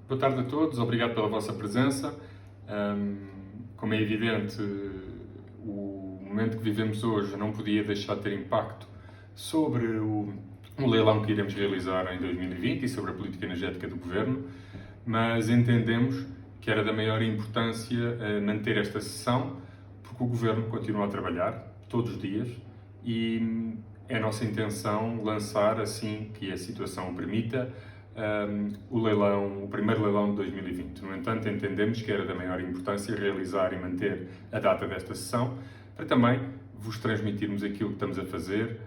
Boa tarde a todos, obrigado pela vossa presença. Como é evidente, o momento que vivemos hoje não podia deixar de ter impacto sobre o leilão que iremos realizar em 2020 e sobre a política energética do Governo, mas entendemos que era da maior importância manter esta sessão, porque o Governo continua a trabalhar todos os dias e é a nossa intenção lançar, assim que a situação o permita, o primeiro leilão de 2020. No entanto, entendemos que era da maior importância realizar e manter a data desta sessão, para também vos transmitirmos aquilo que estamos a fazer,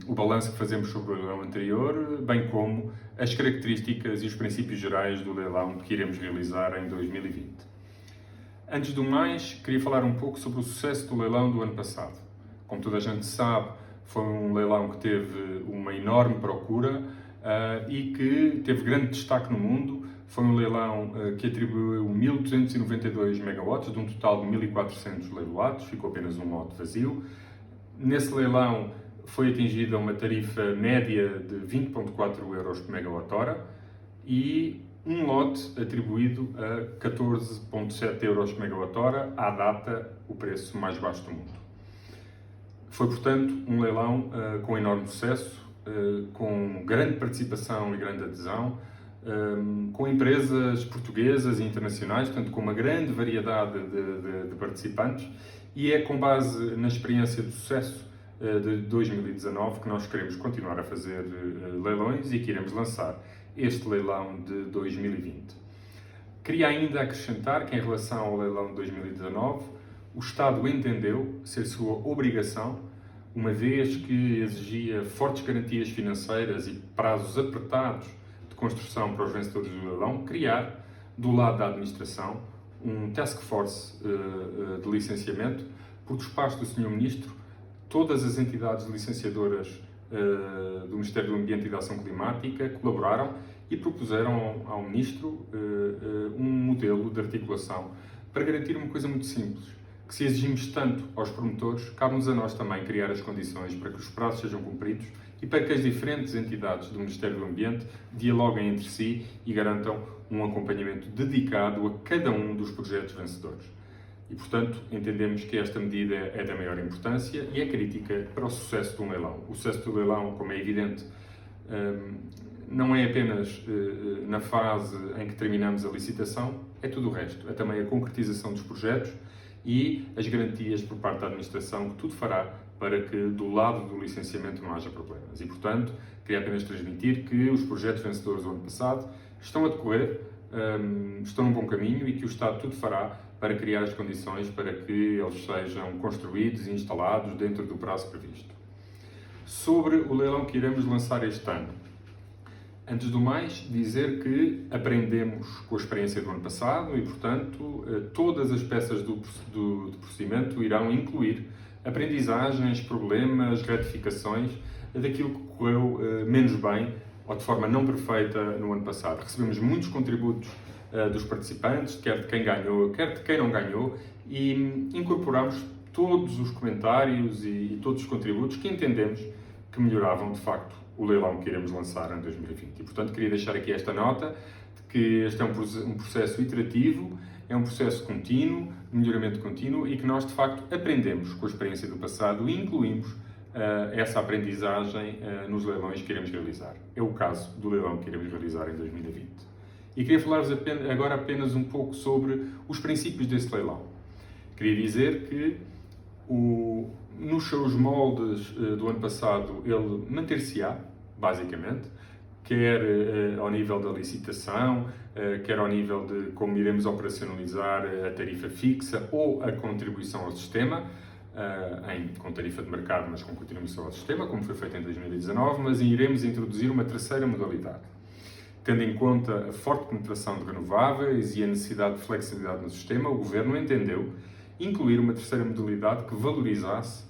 o balanço que fazemos sobre o leilão anterior, bem como as características e os princípios gerais do leilão que iremos realizar em 2020. Antes do mais, queria falar um pouco sobre o sucesso do leilão do ano passado. Como toda a gente sabe, foi um leilão que teve uma enorme procura e que teve grande destaque no mundo. Foi um leilão que atribuiu 1.292 megawatts, de um total de 1.400 leiloados, ficou apenas um lote vazio. Nesse leilão foi atingida uma tarifa média de 20,4 euros por megawatt-hora e um lote atribuído a 14,7 euros por megawatt-hora, à data o preço mais baixo do mundo. Foi, portanto, um leilão com enorme sucesso, com grande participação e grande adesão, com empresas portuguesas e internacionais, portanto, com uma grande variedade de participantes, e é com base na experiência de sucesso de 2019 que nós queremos continuar a fazer leilões e que iremos lançar este leilão de 2020. Queria ainda acrescentar que, em relação ao leilão de 2019, o Estado entendeu ser sua obrigação, uma vez que exigia fortes garantias financeiras e prazos apertados de construção para os vencedores do leilão, criar, do lado da administração, um task force de licenciamento. Por despacho do Sr. Ministro, todas as entidades licenciadoras do Ministério do Ambiente e da Ação Climática colaboraram e propuseram ao Ministro um modelo de articulação para garantir uma coisa muito simples, que se exigimos tanto aos promotores, cabe-nos a nós também criar as condições para que os prazos sejam cumpridos e para que as diferentes entidades do Ministério do Ambiente dialoguem entre si e garantam um acompanhamento dedicado a cada um dos projetos vencedores. E, portanto, entendemos que esta medida é da maior importância e é crítica para o sucesso do leilão. O sucesso do leilão, como é evidente, não é apenas na fase em que terminamos a licitação, é tudo o resto. É também a concretização dos projetos e as garantias por parte da administração que tudo fará para que do lado do licenciamento não haja problemas. E, portanto, queria apenas transmitir que os projetos vencedores do ano passado estão a decorrer, estão num bom caminho e que o Estado tudo fará para criar as condições para que eles sejam construídos e instalados dentro do prazo previsto. Sobre o leilão que iremos lançar este ano, antes do mais, dizer que aprendemos com a experiência do ano passado e, portanto, todas as peças do procedimento irão incluir aprendizagens, problemas, retificações daquilo que correu menos bem ou de forma não perfeita no ano passado. Recebemos muitos contributos dos participantes, quer de quem ganhou, quer de quem não ganhou, e incorporamos todos os comentários e todos os contributos que entendemos que melhoravam, de facto, o leilão que iremos lançar em 2020. E, portanto, queria deixar aqui esta nota de que este é um processo iterativo, é um processo contínuo, de melhoramento contínuo e que nós, de facto, aprendemos com a experiência do passado e incluímos essa aprendizagem nos leilões que iremos realizar. É o caso do leilão que iremos realizar em 2020. E queria falar-vos agora apenas um pouco sobre os princípios desse leilão. Queria dizer que nos seus moldes do ano passado, ele manter-se-á, basicamente, quer ao nível da licitação, quer ao nível de como iremos operacionalizar a tarifa fixa ou a contribuição ao sistema, com tarifa de mercado, mas com contribuição ao sistema, como foi feito em 2019, mas iremos introduzir uma terceira modalidade. Tendo em conta a forte penetração de renováveis e a necessidade de flexibilidade no sistema, o Governo entendeu incluir uma terceira modalidade que valorizasse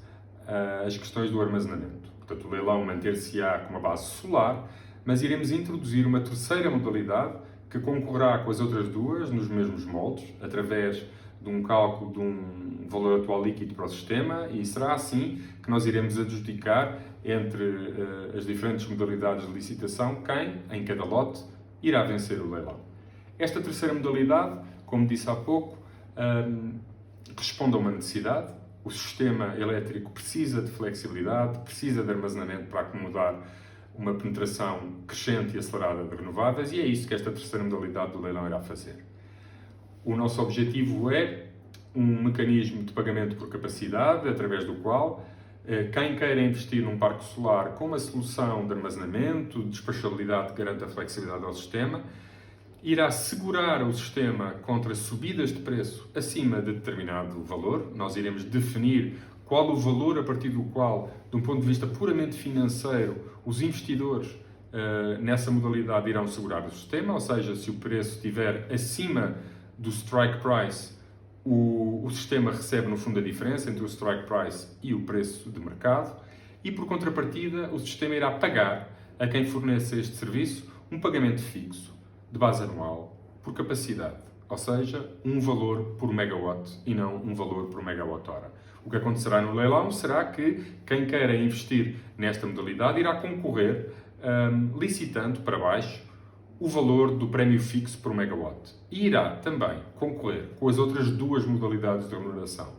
as questões do armazenamento. Portanto, o leilão manter-se-á com uma base solar, mas iremos introduzir uma terceira modalidade que concorrerá com as outras duas nos mesmos moldes, através de um cálculo de um valor atual líquido para o sistema, e será assim que nós iremos adjudicar entre as diferentes modalidades de licitação quem, em cada lote, irá vencer o leilão. Esta terceira modalidade, como disse há pouco, responde a uma necessidade. O sistema elétrico precisa de flexibilidade, precisa de armazenamento para acomodar uma penetração crescente e acelerada de renováveis, e é isso que esta terceira modalidade do leilão irá fazer. O nosso objetivo é um mecanismo de pagamento por capacidade, através do qual quem queira investir num parque solar com uma solução de armazenamento, de despachabilidade que garanta a flexibilidade ao sistema, irá segurar o sistema contra subidas de preço acima de determinado valor. Nós iremos definir qual o valor a partir do qual, de um ponto de vista puramente financeiro, os investidores nessa modalidade irão segurar o sistema, ou seja, se o preço estiver acima do strike price, o sistema recebe no fundo a diferença entre o strike price e o preço de mercado, e por contrapartida o sistema irá pagar a quem fornece este serviço um pagamento fixo de base anual por capacidade, ou seja, um valor por megawatt e não um valor por megawatt-hora. O que acontecerá no leilão será que quem queira investir nesta modalidade irá concorrer licitando para baixo o valor do prémio fixo por megawatt e irá também concorrer com as outras duas modalidades de remuneração.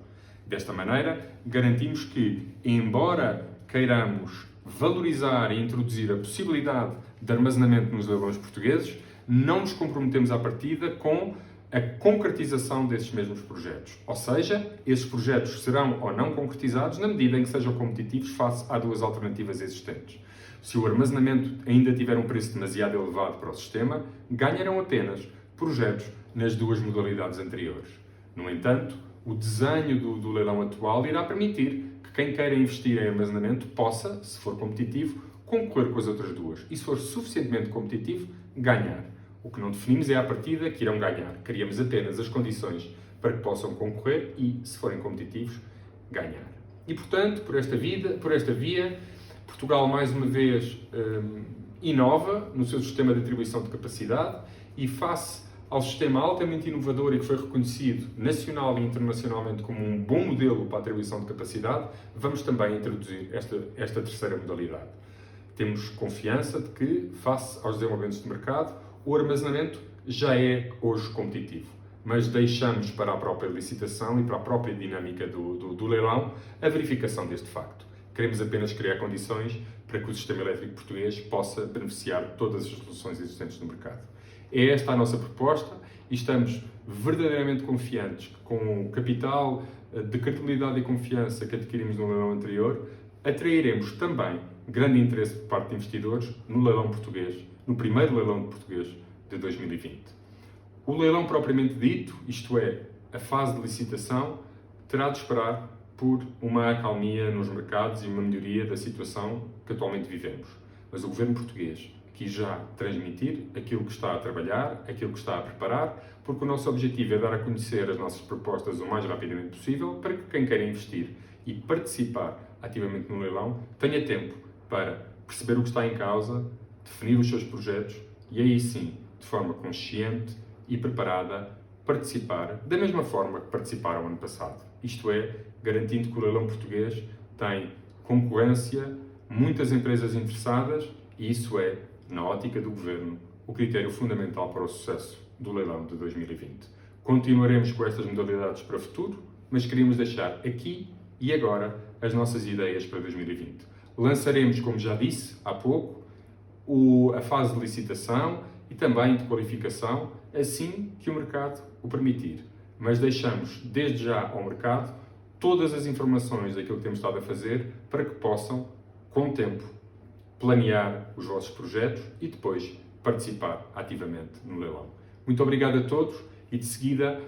Desta maneira, garantimos que, embora queiramos valorizar e introduzir a possibilidade de armazenamento nos leilões portugueses, não nos comprometemos à partida com a concretização desses mesmos projetos. Ou seja, esses projetos serão ou não concretizados na medida em que sejam competitivos face a duas alternativas existentes. Se o armazenamento ainda tiver um preço demasiado elevado para o sistema, ganharão apenas projetos nas duas modalidades anteriores. No entanto, o desenho do leilão atual irá permitir que quem queira investir em armazenamento possa, se for competitivo, concorrer com as outras duas e, se for suficientemente competitivo, ganhar. O que não definimos é à partida que irão ganhar. Criamos apenas as condições para que possam concorrer e, se forem competitivos, ganhar. E, portanto, por esta via, Portugal, mais uma vez, inova no seu sistema de atribuição de capacidade e, face ao sistema altamente inovador e que foi reconhecido nacional e internacionalmente como um bom modelo para a atribuição de capacidade, vamos também introduzir esta terceira modalidade. Temos confiança de que, face aos desenvolvimentos de mercado, o armazenamento já é hoje competitivo, mas deixamos para a própria licitação e para a própria dinâmica do leilão a verificação deste facto. Queremos apenas criar condições para que o sistema elétrico português possa beneficiar de todas as soluções existentes no mercado. É esta a nossa proposta e estamos verdadeiramente confiantes que, com o capital de credibilidade e confiança que adquirimos no leilão anterior, atrairemos também grande interesse por parte de investidores no leilão português, no primeiro leilão português de 2020. O leilão propriamente dito, isto é, a fase de licitação, terá de esperar por uma acalmia nos mercados e uma melhoria da situação que atualmente vivemos. Mas o governo português quis já transmitir aquilo que está a trabalhar, aquilo que está a preparar, porque o nosso objetivo é dar a conhecer as nossas propostas o mais rapidamente possível para que quem queira investir e participar ativamente no leilão tenha tempo para perceber o que está em causa, definir os seus projetos e aí sim, de forma consciente e preparada, participar da mesma forma que participaram ano passado. Isto é, garantindo que o leilão português tem concorrência, muitas empresas interessadas e isso é, na ótica do Governo, o critério fundamental para o sucesso do leilão de 2020. Continuaremos com estas modalidades para o futuro, mas queríamos deixar aqui e agora as nossas ideias para 2020. Lançaremos, como já disse há pouco, a fase de licitação e também de qualificação, assim que o mercado o permitir. Mas deixamos, desde já, ao mercado todas as informações daquilo que temos estado a fazer para que possam, com o tempo, planear os vossos projetos e depois participar ativamente no leilão. Muito obrigado a todos e de seguida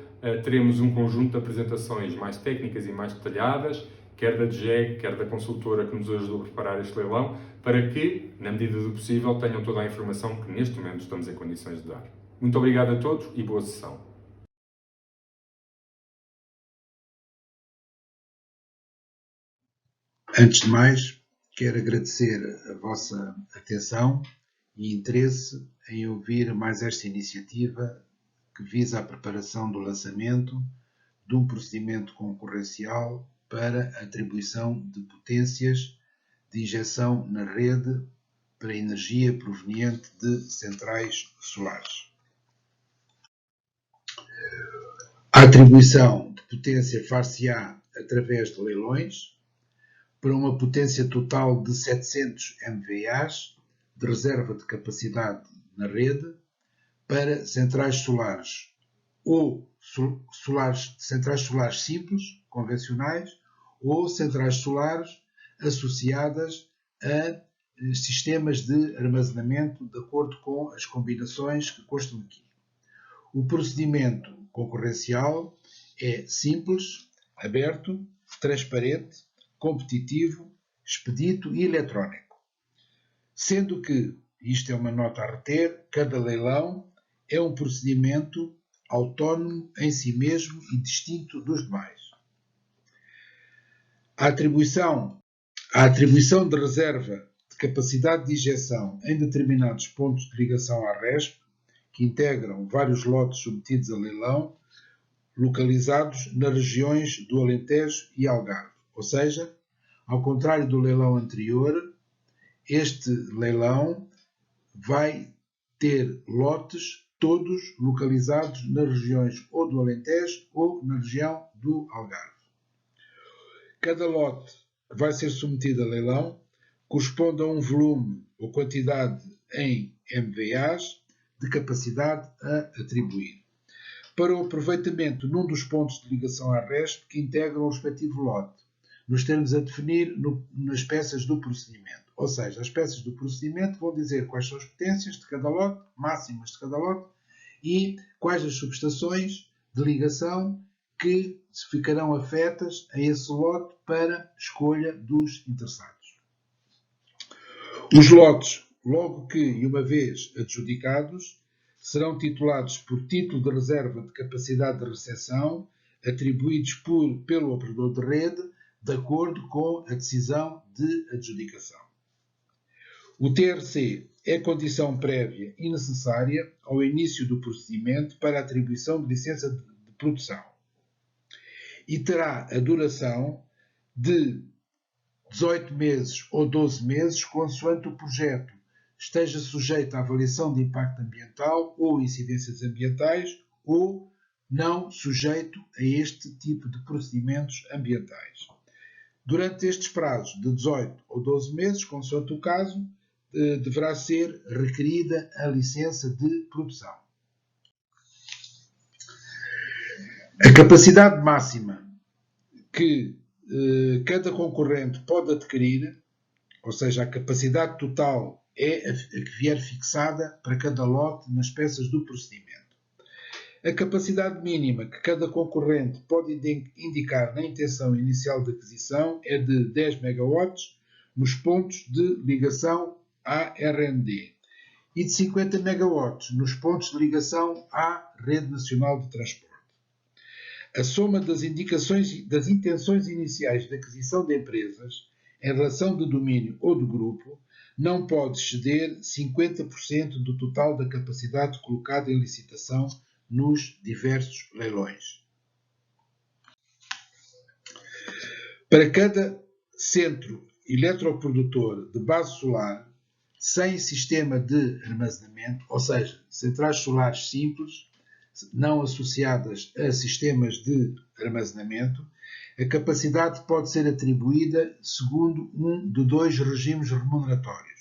teremos um conjunto de apresentações mais técnicas e mais detalhadas, quer da DGEG, quer da consultora que nos ajudou a preparar este leilão, para que, na medida do possível, tenham toda a informação que neste momento estamos em condições de dar. Muito obrigado a todos e boa sessão. Antes de mais, quero agradecer a vossa atenção e interesse em ouvir mais esta iniciativa que visa a preparação do lançamento de um procedimento concorrencial para a atribuição de potências de injeção na rede para energia proveniente de centrais solares. A atribuição de potência far-se-á através de leilões para uma potência total de 700 MVAs de reserva de capacidade na rede para centrais solares ou centrais solares simples, convencionais, ou centrais solares associadas a sistemas de armazenamento de acordo com as combinações que constam aqui. O procedimento concorrencial é simples, aberto, transparente, competitivo, expedito e eletrónico. Sendo que, isto é uma nota a reter, cada leilão é um procedimento autónomo em si mesmo e distinto dos demais. A atribuição de reserva de capacidade de injeção em determinados pontos de ligação à RESP, que integram vários lotes submetidos a leilão, localizados nas regiões do Alentejo e Algarve. Ou seja, ao contrário do leilão anterior, este leilão vai ter lotes todos localizados nas regiões ou do Alentejo ou na região do Algarve. Cada lote que vai ser submetido a leilão corresponde a um volume ou quantidade em MVAs de capacidade a atribuir, para o aproveitamento num dos pontos de ligação à RESP que integram o respectivo lote, nos termos a definir nas peças do procedimento. Ou seja, as peças do procedimento vão dizer quais são as potências de cada lote, máximas de cada lote, e quais as subestações de ligação que ficarão afetas a esse lote para escolha dos interessados. Os lotes, logo que e uma vez adjudicados, serão titulados por título de reserva de capacidade de recepção, atribuídos pelo operador de rede, de acordo com a decisão de adjudicação. O TRC é condição prévia e necessária ao início do procedimento para a atribuição de licença de produção e terá a duração de 18 meses ou 12 meses, consoante o projeto esteja sujeito à avaliação de impacto ambiental ou incidências ambientais ou não sujeito a este tipo de procedimentos ambientais. Durante estes prazos de 18 ou 12 meses, consoante o caso, deverá ser requerida a licença de produção. A capacidade máxima que cada concorrente pode adquirir, ou seja, a capacidade total é a que vier fixada para cada lote nas peças do procedimento. A capacidade mínima que cada concorrente pode indicar na intenção inicial de aquisição é de 10 MW nos pontos de ligação à RND e de 50 MW nos pontos de ligação à Rede Nacional de Transporte. A soma das intenções iniciais de aquisição de empresas em relação de domínio ou de grupo não pode exceder 50% do total da capacidade colocada em licitação nos diversos leilões. Para cada centro eletroprodutor de base solar sem sistema de armazenamento, ou seja, centrais solares simples, não associadas a sistemas de armazenamento, a capacidade pode ser atribuída segundo um de dois regimes remuneratórios.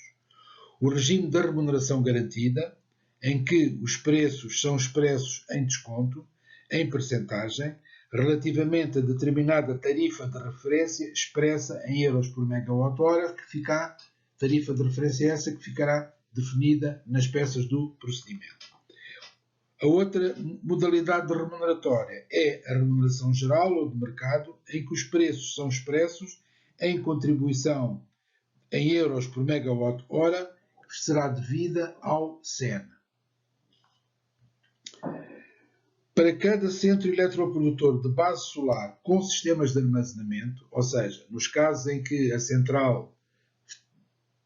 O regime da remuneração garantida, em que os preços são expressos em desconto, em percentagem, relativamente a determinada tarifa de referência expressa em euros por megawatt-hora, tarifa de referência essa que ficará definida nas peças do procedimento. A outra modalidade remuneratória é a remuneração geral ou de mercado, em que os preços são expressos em contribuição em euros por megawatt-hora, que será devida ao SEN. Para cada centro eletroprodutor de base solar com sistemas de armazenamento, ou seja, nos casos em que a central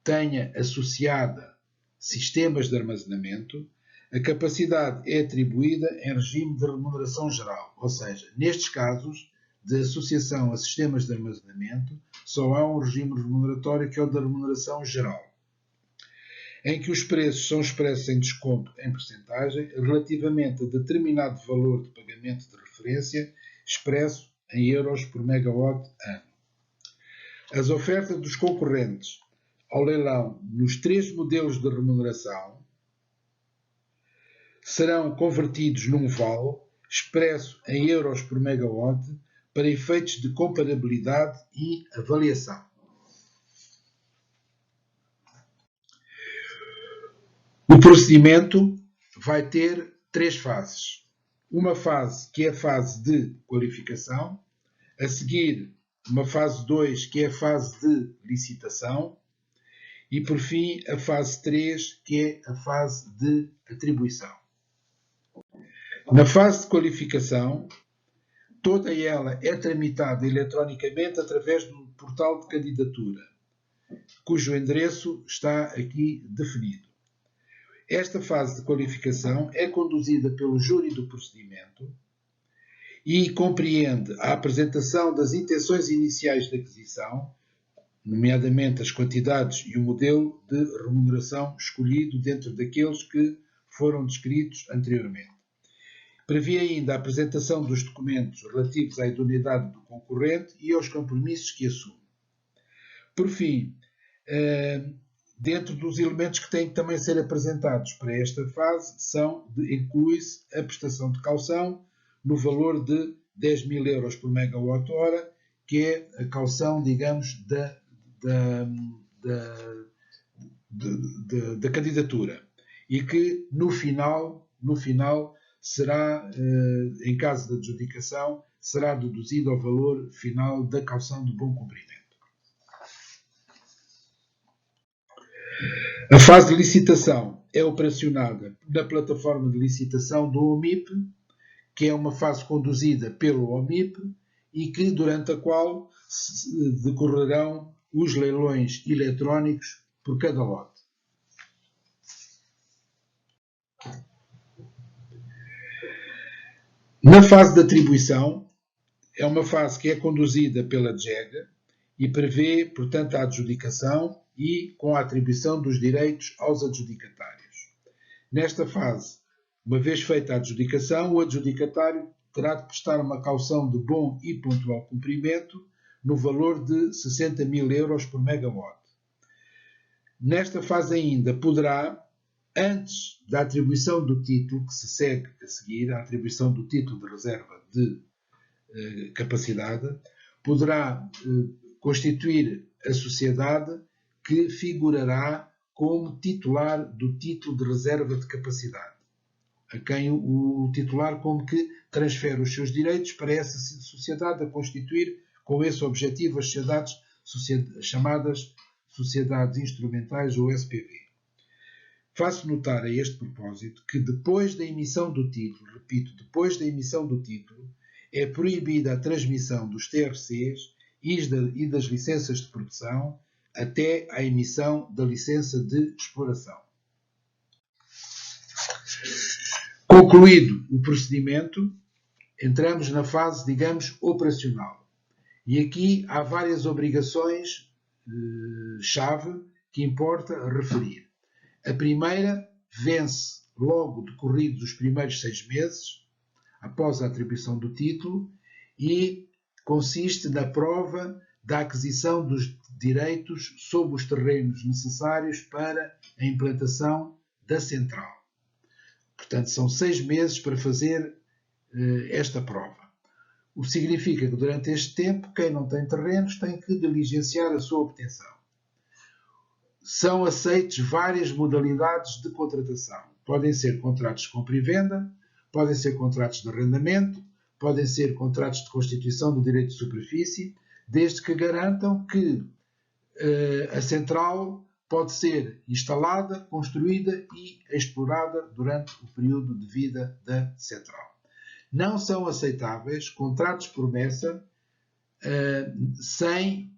tenha associada sistemas de armazenamento, a capacidade é atribuída em regime de remuneração geral, ou seja, nestes casos de associação a sistemas de armazenamento, só há um regime remuneratório que é o da remuneração geral. em que os preços são expressos em desconto em percentagem relativamente a determinado valor de pagamento de referência expresso em euros por megawatt ano. As ofertas dos concorrentes ao leilão nos 3 modelos de remuneração serão convertidos num vale expresso em euros por megawatt para efeitos de comparabilidade e avaliação. O procedimento vai ter 3 fases. Uma fase que é a fase de qualificação, a seguir uma fase 2 que é a fase de licitação e por fim a fase 3 que é a fase de atribuição. Na fase de qualificação, toda ela é tramitada eletronicamente através do portal de candidatura, cujo endereço está aqui definido. Esta fase de qualificação é conduzida pelo júri do procedimento e compreende a apresentação das intenções iniciais de aquisição, nomeadamente as quantidades e o modelo de remuneração escolhido dentro daqueles que foram descritos anteriormente. Prevê ainda a apresentação dos documentos relativos à idoneidade do concorrente e aos compromissos que assume. Por fim, dentro dos elementos que têm que também ser apresentados para esta fase, inclui-se a prestação de caução no valor de 10.000 euros por megawatt-hora, que é a caução, digamos, da candidatura. E que, no final, será, em caso de adjudicação, será deduzido ao valor final da caução de bom cumprimento. A fase de licitação é operacionada na plataforma de licitação do OMIP, que é uma fase conduzida pelo OMIP e que, durante a qual decorrerão os leilões eletrónicos por cada lote. Na fase de atribuição, é uma fase que é conduzida pela DGEG e prevê, portanto, a adjudicação e com a atribuição dos direitos aos adjudicatários. Nesta fase, uma vez feita a adjudicação, o adjudicatário terá de prestar uma caução de bom e pontual cumprimento no valor de 60.000 euros por megawatt. Nesta fase ainda poderá, antes da atribuição do título, que se segue a seguir, a atribuição do título de reserva de capacidade, poderá constituir a sociedade que figurará como titular do título de reserva de capacidade, a quem o titular como que transfere os seus direitos para essa sociedade a constituir com esse objetivo as chamadas sociedades instrumentais ou SPV. Faço notar a este propósito que depois da emissão do título, repito, depois da emissão do título, é proibida a transmissão dos TRCs e das licenças de produção até à emissão da licença de exploração. Concluído o procedimento, entramos na fase, digamos, operacional. E aqui há várias obrigações-chave que importa referir. A primeira vence logo decorridos os primeiros 6 meses, após a atribuição do título, e consiste na prova da aquisição dos direitos sobre os terrenos necessários para a implantação da central. Portanto, são 6 meses para fazer esta prova. O que significa que durante este tempo, quem não tem terrenos tem que diligenciar a sua obtenção. São aceites várias modalidades de contratação. Podem ser contratos de compra e venda, podem ser contratos de arrendamento, podem ser contratos de constituição do direito de superfície, desde que garantam que a central pode ser instalada, construída e explorada durante o período de vida da central. Não são aceitáveis contratos promessa sem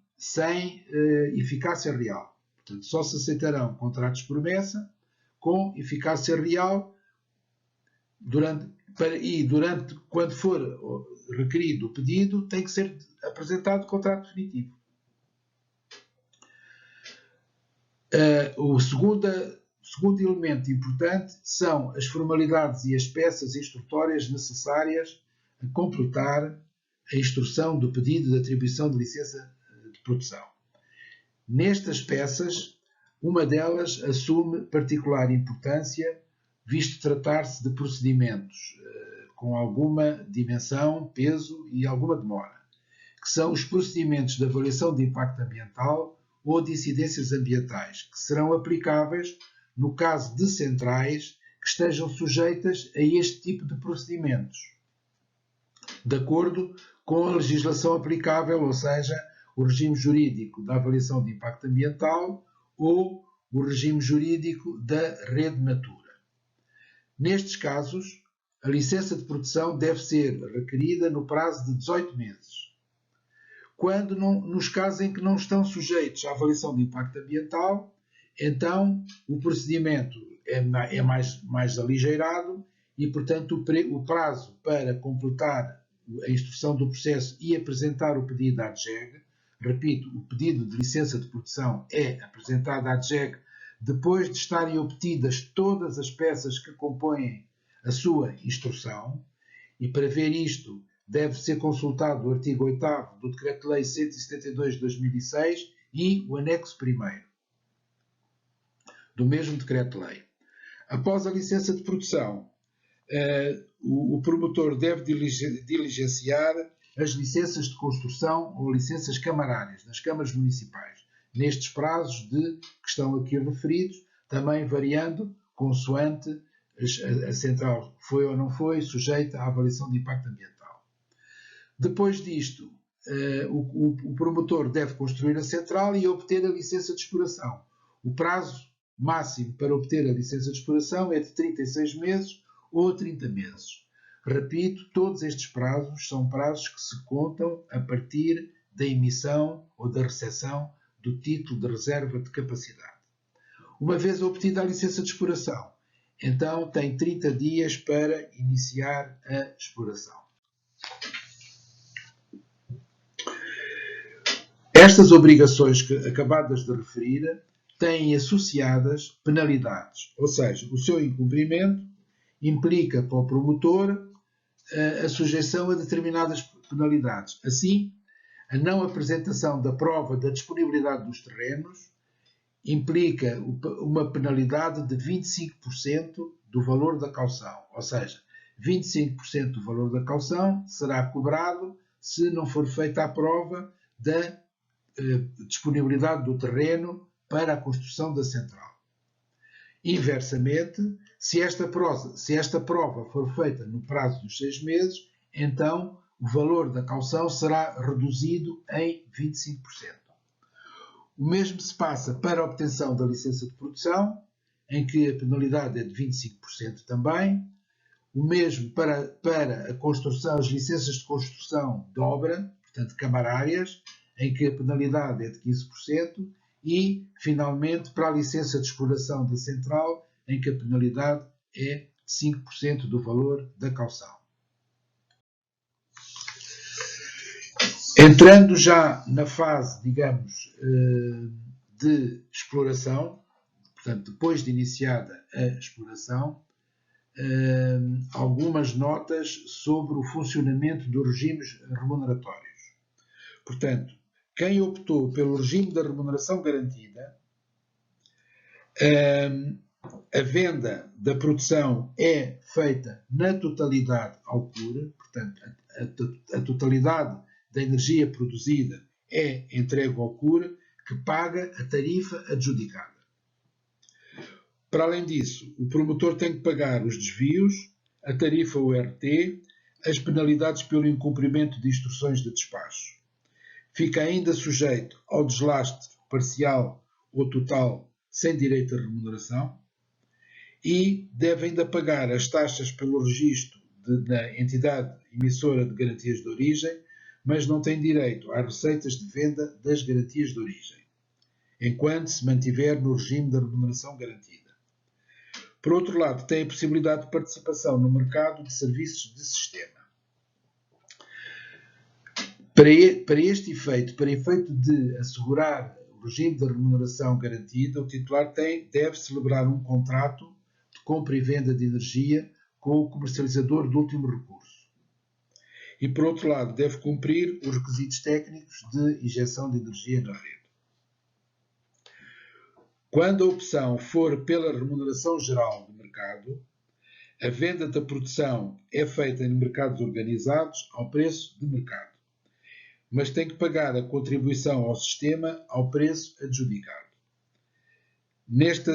eficácia real. Portanto, só se aceitarão contratos promessa com eficácia real quando for requerido o pedido, tem que ser apresentado o contrato definitivo. O segundo elemento importante são as formalidades e as peças instrutórias necessárias a completar a instrução do pedido de atribuição de licença de produção. Nestas peças, uma delas assume particular importância, visto tratar-se de procedimentos com alguma dimensão, peso e alguma demora, que são os procedimentos de avaliação de impacto ambiental ou de incidências ambientais, que serão aplicáveis no caso de centrais que estejam sujeitas a este tipo de procedimentos, de acordo com a legislação aplicável, ou seja, o regime jurídico da avaliação de impacto ambiental ou o regime jurídico da rede Natura. Nestes casos, a licença de produção deve ser requerida no prazo de 18 meses. Quando nos casos em que não estão sujeitos à avaliação de impacto ambiental, então o procedimento é mais aligeirado e, portanto, o prazo para completar a instrução do processo e apresentar o pedido à DGEG, repito, o pedido de licença de produção é apresentado à DGEG depois de estarem obtidas todas as peças que compõem a sua instrução, e para ver isto deve ser consultado o artigo 8º do Decreto-Lei 172 de 2006 e o anexo 1º do mesmo Decreto-Lei. Após a licença de produção, o promotor deve diligenciar as licenças de construção ou licenças camarárias nas câmaras municipais, nestes prazos que estão aqui referidos, também variando consoante a central foi ou não foi sujeita à avaliação de impacto ambiental. Depois disto, o promotor deve construir a central e obter a licença de exploração. O prazo máximo para obter a licença de exploração é de 36 meses ou 30 meses. Repito, todos estes prazos são prazos que se contam a partir da emissão ou da recepção do título de reserva de capacidade. Uma vez obtida a licença de exploração, então tem 30 dias para iniciar a exploração. Estas obrigações que acabadas de referir têm associadas penalidades, ou seja, o seu incumprimento implica para o promotor a sujeição a determinadas penalidades. Assim, a não apresentação da prova da disponibilidade dos terrenos implica uma penalidade de 25% do valor da caução, ou seja, 25% do valor da caução será cobrado se não for feita a prova da disponibilidade do terreno para a construção da central. Inversamente, se esta prova for feita no prazo dos 6 meses, então o valor da caução será reduzido em 25%. O mesmo se passa para a obtenção da licença de produção, em que a penalidade é de 25% também. O mesmo para a construção, as licenças de construção de obra, portanto camarárias, em que a penalidade é de 15%. E, finalmente, para a licença de exploração da central, em que a penalidade é de 5% do valor da caução. Entrando já na fase, digamos, de exploração, portanto, depois de iniciada a exploração, algumas notas sobre o funcionamento dos regimes remuneratórios. Portanto, quem optou pelo regime da remuneração garantida, a venda da produção é feita na totalidade ao CUR, portanto, a totalidade da energia produzida é entregue ao CUR, que paga a tarifa adjudicada. Para além disso, o promotor tem que pagar os desvios, a tarifa URT, as penalidades pelo incumprimento de instruções de despacho. Fica ainda sujeito ao deslaste parcial ou total sem direito a remuneração e deve ainda pagar as taxas pelo registro da entidade emissora de garantias de origem, mas não tem direito às receitas de venda das garantias de origem, enquanto se mantiver no regime da remuneração garantida. Por outro lado, tem a possibilidade de participação no mercado de serviços de sistema. Para este efeito, para efeito de assegurar o regime de remuneração garantida, o titular deve celebrar um contrato de compra e venda de energia com o comercializador de último recurso. E, por outro lado, deve cumprir os requisitos técnicos de injeção de energia na rede. Quando a opção for pela remuneração geral de mercado, a venda da produção é feita em mercados organizados ao preço de mercado, mas tem que pagar a contribuição ao sistema ao preço adjudicado. Neste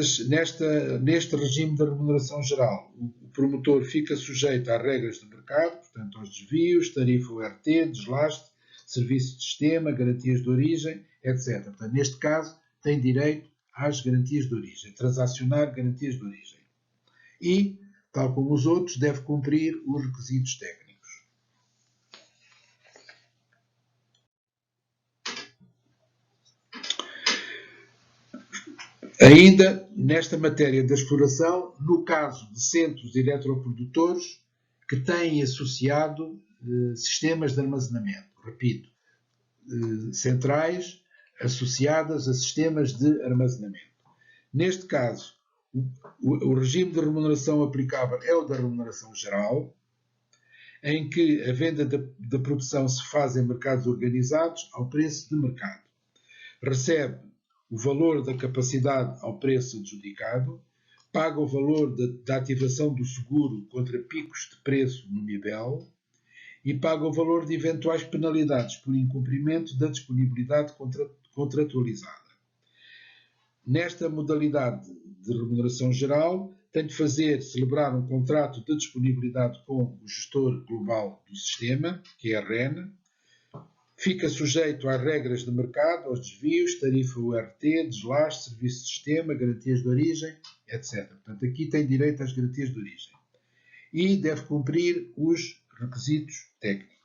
regime de remuneração geral, o promotor fica sujeito às regras de mercado, portanto aos desvios, tarifa URT, deslaste, serviço de sistema, garantias de origem, etc. Portanto, neste caso, tem direito às garantias de origem, transacionar garantias de origem. E, tal como os outros, deve cumprir os requisitos técnicos. Ainda nesta matéria da exploração, no caso de centros eletroprodutores que têm associado sistemas de armazenamento, repito, centrais associadas a sistemas de armazenamento. Neste caso, o regime de remuneração aplicável é o da remuneração geral, em que a venda da produção se faz em mercados organizados ao preço de mercado. Recebe o valor da capacidade ao preço adjudicado, paga o valor da ativação do seguro contra picos de preço no MIBEL e paga o valor de eventuais penalidades por incumprimento da disponibilidade contratualizada. Nesta modalidade de remuneração geral, tem de celebrar um contrato de disponibilidade com o gestor global do sistema, que é a REN, fica sujeito às regras de mercado, aos desvios, tarifa URT, deslaste, serviço de sistema, garantias de origem, etc. Portanto, aqui tem direito às garantias de origem. E deve cumprir os requisitos técnicos.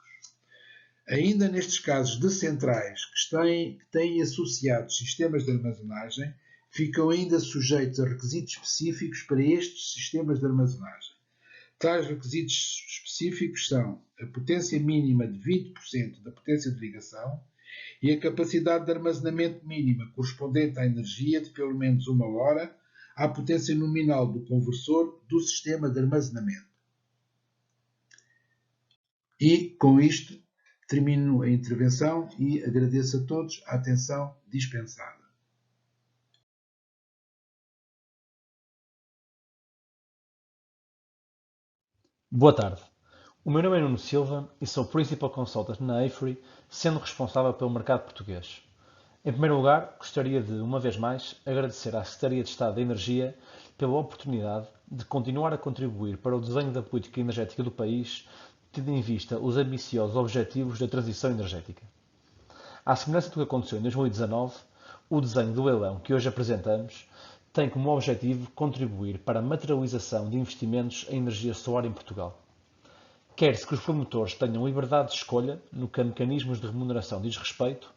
Ainda nestes casos de centrais que têm associados sistemas de armazenagem, ficam ainda sujeitos a requisitos específicos para estes sistemas de armazenagem. Tais requisitos específicos são a potência mínima de 20% da potência de ligação e a capacidade de armazenamento mínima correspondente à energia de pelo menos 1 hora à potência nominal do conversor do sistema de armazenamento. E, com isto, termino a intervenção e agradeço a todos a atenção dispensada. Boa tarde. O meu nome é Nuno Silva e sou Principal Consultant na AFRY, sendo responsável pelo mercado português. Em primeiro lugar, gostaria de, uma vez mais, agradecer à Secretaria de Estado da Energia pela oportunidade de continuar a contribuir para o desenho da política energética do país, tendo em vista os ambiciosos objetivos da transição energética. À semelhança do que aconteceu em 2019, o desenho do leilão que hoje apresentamos tem como objetivo contribuir para a materialização de investimentos em energia solar em Portugal. Quer-se que os promotores tenham liberdade de escolha no que a mecanismos de remuneração diz respeito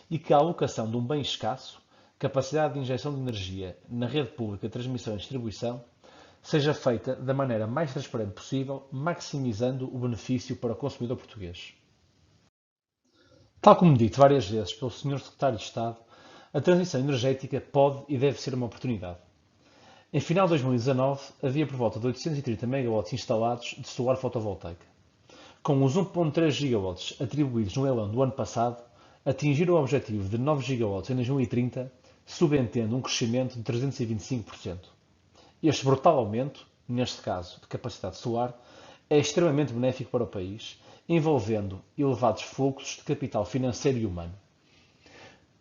e que a alocação de um bem escasso, capacidade de injeção de energia na rede pública de transmissão e distribuição, seja feita da maneira mais transparente possível, maximizando o benefício para o consumidor português. Tal como dito várias vezes pelo Sr. Secretário de Estado, a transição energética pode e deve ser uma oportunidade. Em final de 2019, havia por volta de 830 MW instalados de solar fotovoltaica. Com os 1.3 GW atribuídos no leilão do ano passado, atingiram o objetivo de 9 GW em 2030, subentendo um crescimento de 325%. Este brutal aumento, neste caso de capacidade solar, é extremamente benéfico para o país, envolvendo elevados fluxos de capital financeiro e humano.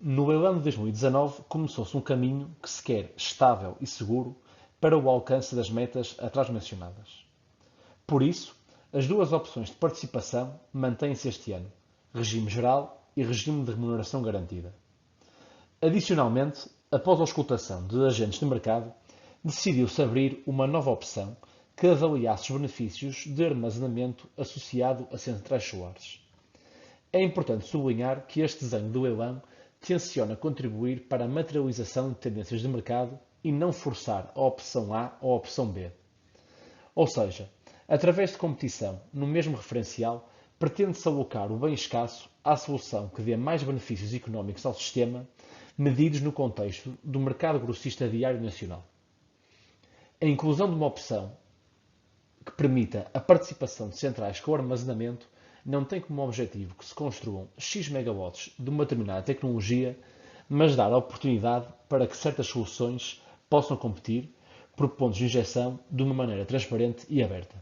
No leilão de 2019, começou-se um caminho que se quer estável e seguro para o alcance das metas atrás mencionadas. Por isso, as duas opções de participação mantêm-se este ano, regime geral e regime de remuneração garantida. Adicionalmente, após a auscultação de agentes de mercado, decidiu-se abrir uma nova opção que avaliasse os benefícios de armazenamento associado a centrais solares. É importante sublinhar que este desenho do leilão tenciona contribuir para a materialização de tendências de mercado e não forçar a opção A ou a opção B. Ou seja, através de competição no mesmo referencial, pretende-se alocar o bem escasso à solução que dê mais benefícios económicos ao sistema, medidos no contexto do mercado grossista diário nacional. A inclusão de uma opção que permita a participação de centrais com armazenamento não tem como objetivo que se construam X megawatts de uma determinada tecnologia, mas dar a oportunidade para que certas soluções possam competir por pontos de injeção de uma maneira transparente e aberta.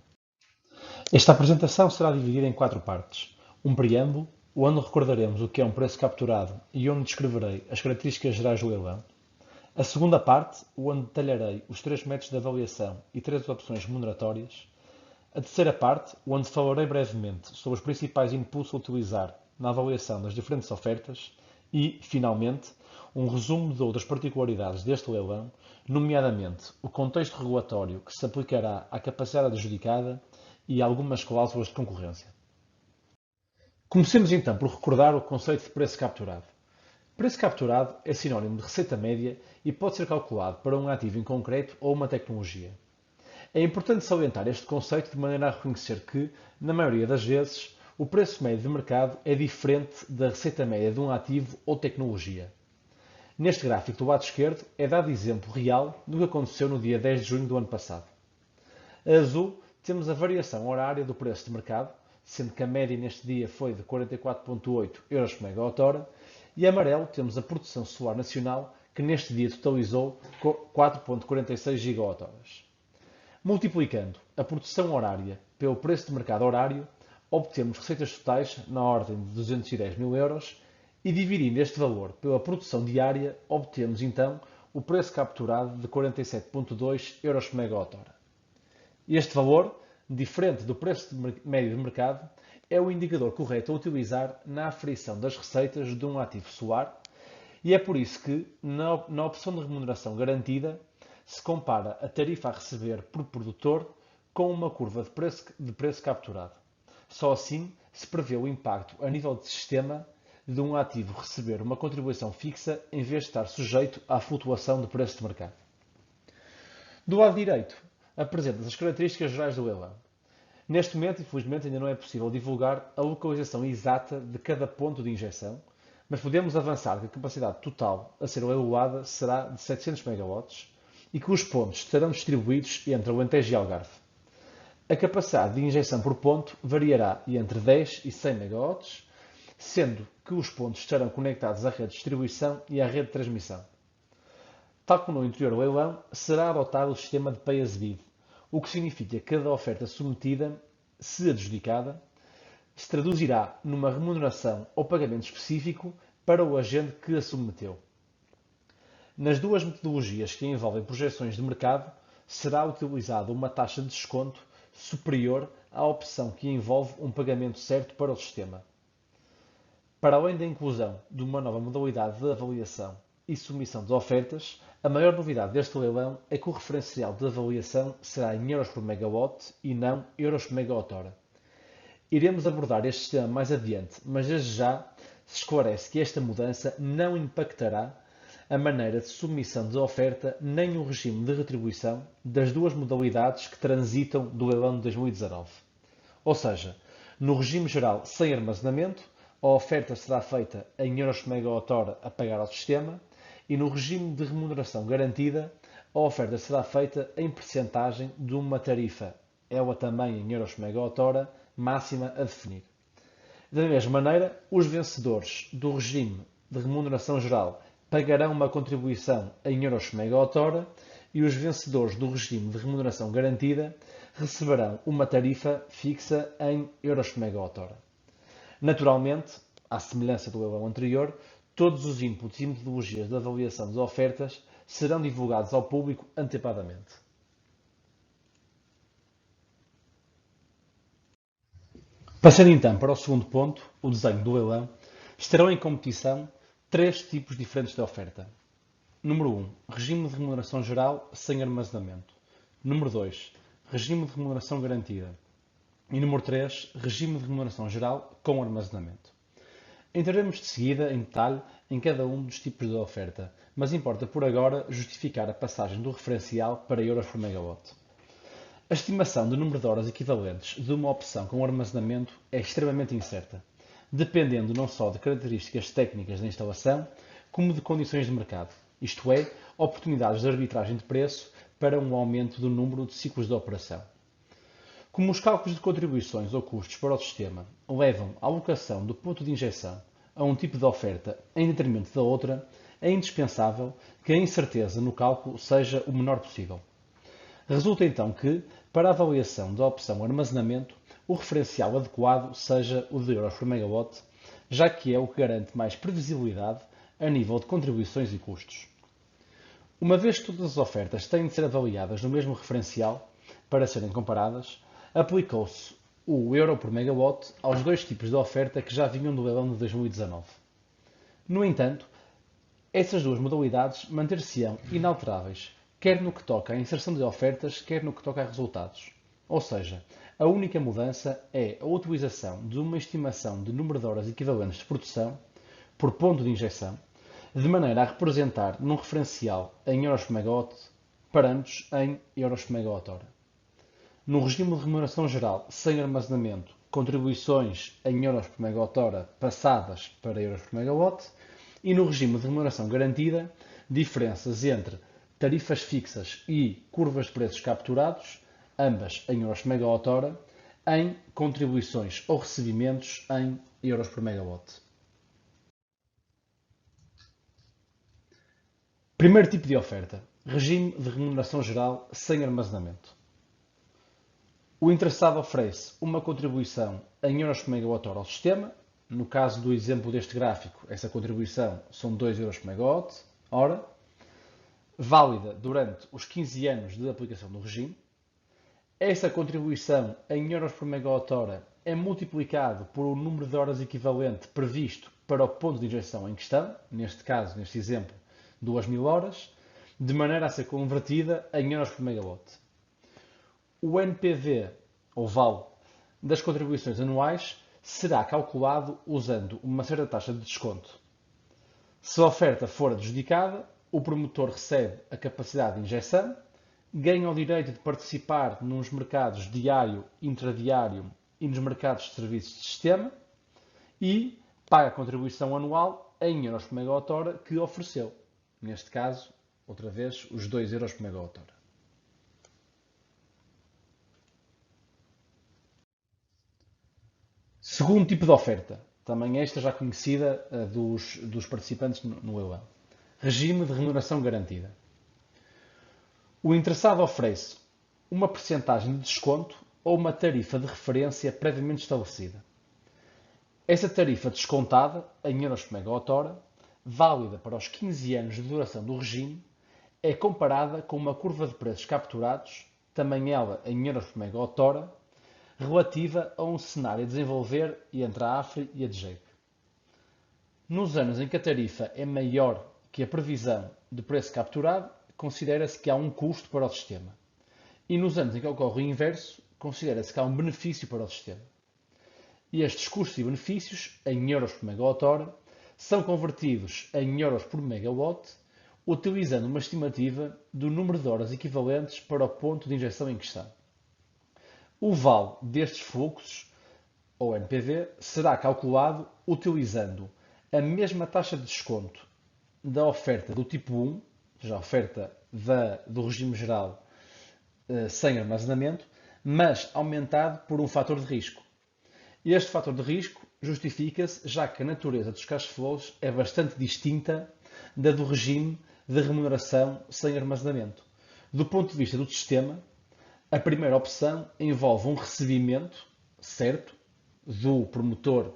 Esta apresentação será dividida em 4 partes. Um preâmbulo, onde recordaremos o que é um preço capturado e onde descreverei as características gerais do leilão. A segunda parte, onde detalharei os 3 métodos de avaliação e 3 opções remuneratórias. A terceira parte, onde falarei brevemente sobre os principais inputs a utilizar na avaliação das diferentes ofertas. E, finalmente, um resumo de outras particularidades deste leilão, nomeadamente o contexto regulatório que se aplicará à capacidade adjudicada e algumas cláusulas de concorrência. Comecemos então por recordar o conceito de preço capturado. Preço capturado é sinónimo de receita média e pode ser calculado para um ativo em concreto ou uma tecnologia. É importante salientar este conceito de maneira a reconhecer que, na maioria das vezes, o preço médio de mercado é diferente da receita média de um ativo ou tecnologia. Neste gráfico do lado esquerdo é dado exemplo real do que aconteceu no dia 10 de junho do ano passado. A azul temos a variação horária do preço de mercado, sendo que a média neste dia foi de 44,8 euros por megawatt-hora, e a amarelo temos a produção solar nacional, que neste dia totalizou 4,46 gigawatt-horas. Multiplicando a produção horária pelo preço de mercado horário, obtemos receitas totais na ordem de 210 mil euros e dividindo este valor pela produção diária, obtemos então o preço capturado de 47,2 euros por megawatt-hora. Este valor, diferente do preço médio de mercado, é o indicador correto a utilizar na aferição das receitas de um ativo solar e é por isso que, na opção de remuneração garantida, se compara a tarifa a receber por produtor com uma curva de preço capturado. Só assim se prevê o impacto a nível de sistema de um ativo receber uma contribuição fixa em vez de estar sujeito à flutuação de preço de mercado. Do lado direito, apresenta-se as características gerais do leilão. Neste momento, infelizmente, ainda não é possível divulgar a localização exata de cada ponto de injeção, mas podemos avançar que a capacidade total a ser leiloada será de 700 MW e que os pontos estarão distribuídos entre Alentejo e Algarve. A capacidade de injeção por ponto variará entre 10 e 100 MW, sendo que os pontos estarão conectados à rede de distribuição e à rede de transmissão. Tal como no interior do leilão, será adotado o sistema de Pay as Bid, o que significa que cada oferta submetida, se adjudicada, se traduzirá numa remuneração ou pagamento específico para o agente que a submeteu. Nas duas metodologias que envolvem projeções de mercado, será utilizada uma taxa de desconto superior à opção que envolve um pagamento certo para o sistema. Para além da inclusão de uma nova modalidade de avaliação e submissão de ofertas, a maior novidade deste leilão é que o referencial de avaliação será em euros por megawatt e não euros por megawatt-hora. Iremos abordar este sistema mais adiante, mas desde já se esclarece que esta mudança não impactará a maneira de submissão de oferta nem o regime de retribuição das duas modalidades que transitam do leilão de 2019. Ou seja, no regime geral sem armazenamento, a oferta será feita em euros por megawatt-hora a pagar ao sistema e no regime de remuneração garantida, a oferta será feita em percentagem de uma tarifa, ela também em euros por megawatt-hora, máxima a definir. Da mesma maneira, os vencedores do regime de remuneração geral pagarão uma contribuição em euros por megawatt-hora e os vencedores do regime de remuneração garantida receberão uma tarifa fixa em euros por megawatt-hora. Naturalmente, à semelhança do leilão anterior, todos os inputs e metodologias de avaliação de ofertas serão divulgados ao público antecipadamente. Passando então para o segundo ponto, o desenho do leilão, estarão em competição 3 tipos diferentes de oferta. Número 1. Regime de remuneração geral sem armazenamento. Número 2. Regime de remuneração garantida. E número 3. Regime de remuneração geral com armazenamento. Entraremos de seguida em detalhe em cada um dos tipos de oferta, mas importa por agora justificar a passagem do referencial para euros por megawatt. A estimação do número de horas equivalentes de uma opção com armazenamento é extremamente incerta, dependendo não só de características técnicas da instalação, como de condições de mercado, isto é, oportunidades de arbitragem de preço para um aumento do número de ciclos de operação. Como os cálculos de contribuições ou custos para o sistema levam à alocação do ponto de injeção a um tipo de oferta em detrimento da outra, é indispensável que a incerteza no cálculo seja o menor possível. Resulta então que, para a avaliação da opção armazenamento, o referencial adequado seja o de euros por megawatt, já que é o que garante mais previsibilidade a nível de contribuições e custos. Uma vez que todas as ofertas têm de ser avaliadas no mesmo referencial para serem comparadas, aplicou-se o euro por megawatt aos dois tipos de oferta que já vinham do leilão de 2019. No entanto, essas duas modalidades manter-se-ão inalteráveis, quer no que toca à inserção de ofertas, quer no que toca a resultados. Ou seja, a única mudança é a utilização de uma estimação de número de horas equivalentes de produção por ponto de injeção, de maneira a representar num referencial em euros por megawatt parâmetros em euros por megawatt-hora. No regime de remuneração geral sem armazenamento, contribuições em euros por megawatt-hora passadas para euros por megawatt, e no regime de remuneração garantida, diferenças entre tarifas fixas e curvas de preços capturados, ambas em euros por megawatt-hora, em contribuições ou recebimentos em euros por megawatt. Primeiro tipo de oferta: regime de remuneração geral sem armazenamento. O interessado oferece uma contribuição em euros por megawatt-hora ao sistema. No caso do exemplo deste gráfico, essa contribuição são 2 euros por megawatt-hora, válida durante os 15 anos de aplicação do regime. Essa contribuição em euros por megawatt-hora é multiplicado por um número de horas equivalente previsto para o ponto de injeção em questão, neste caso, neste exemplo, 2.000 horas, de maneira a ser convertida em euros por megawatt. O NPV, ou VAL, das contribuições anuais será calculado usando uma certa taxa de desconto. Se a oferta for adjudicada, o promotor recebe a capacidade de injeção, ganha o direito de participar nos mercados diário, intradiário e nos mercados de serviços de sistema e paga a contribuição anual em euros por megawatt-hora que ofereceu. Neste caso, outra vez, os 2 euros por megawatt-hora. Segundo tipo de oferta, também esta já conhecida dos participantes no leilão. Regime de remuneração garantida. O interessado oferece uma percentagem de desconto ou uma tarifa de referência previamente estabelecida. Essa tarifa descontada, em euros por megawatt-hora, válida para os 15 anos de duração do regime, é comparada com uma curva de preços capturados, também ela em euros por megawatt-hora, relativa a um cenário a desenvolver entre a AFRY e a DGEC. Nos anos em que a tarifa é maior que a previsão de preço capturado, considera-se que há um custo para o sistema. E nos anos em que ocorre o inverso, considera-se que há um benefício para o sistema. E estes custos e benefícios, em euros por megawatt-hora, são convertidos em euros por megawatt, utilizando uma estimativa do número de horas equivalentes para o ponto de injeção em questão. O VAL destes fluxos, ou NPV, será calculado utilizando a mesma taxa de desconto da oferta do tipo 1, ou seja, a oferta do regime geral sem armazenamento, mas aumentado por um fator de risco. Este fator de risco justifica-se já que a natureza dos cash flows é bastante distinta da do regime de remuneração sem armazenamento. Do ponto de vista do sistema, a primeira opção envolve um recebimento certo do promotor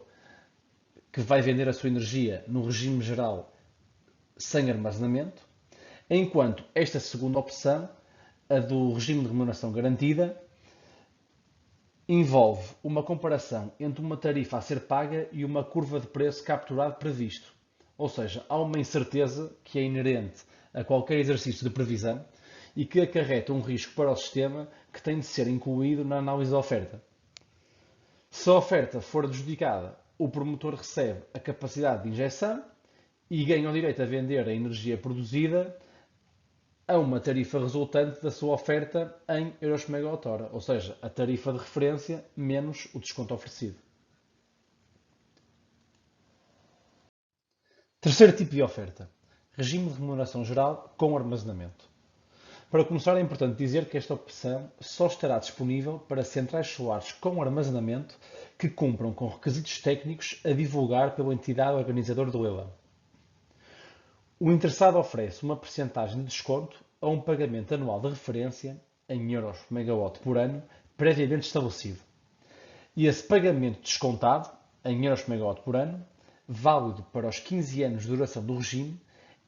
que vai vender a sua energia no regime geral sem armazenamento, enquanto esta segunda opção, a do regime de remuneração garantida, envolve uma comparação entre uma tarifa a ser paga e uma curva de preço capturado previsto. Ou seja, há uma incerteza que é inerente a qualquer exercício de previsão e que acarreta um risco para o sistema que tem de ser incluído na análise da oferta. Se a oferta for adjudicada, o promotor recebe a capacidade de injeção e ganha o direito a vender a energia produzida a uma tarifa resultante da sua oferta em euros por megawatt-hora, ou seja, a tarifa de referência menos o desconto oferecido. Terceiro tipo de oferta: regime de remuneração geral com armazenamento. Para começar, é importante dizer que esta opção só estará disponível para centrais solares com armazenamento que cumpram com requisitos técnicos a divulgar pela entidade organizadora do leilão. O interessado oferece uma percentagem de desconto a um pagamento anual de referência em euros por megawatt por ano previamente estabelecido. E esse pagamento descontado em euros por megawatt por ano, válido para os 15 anos de duração do regime,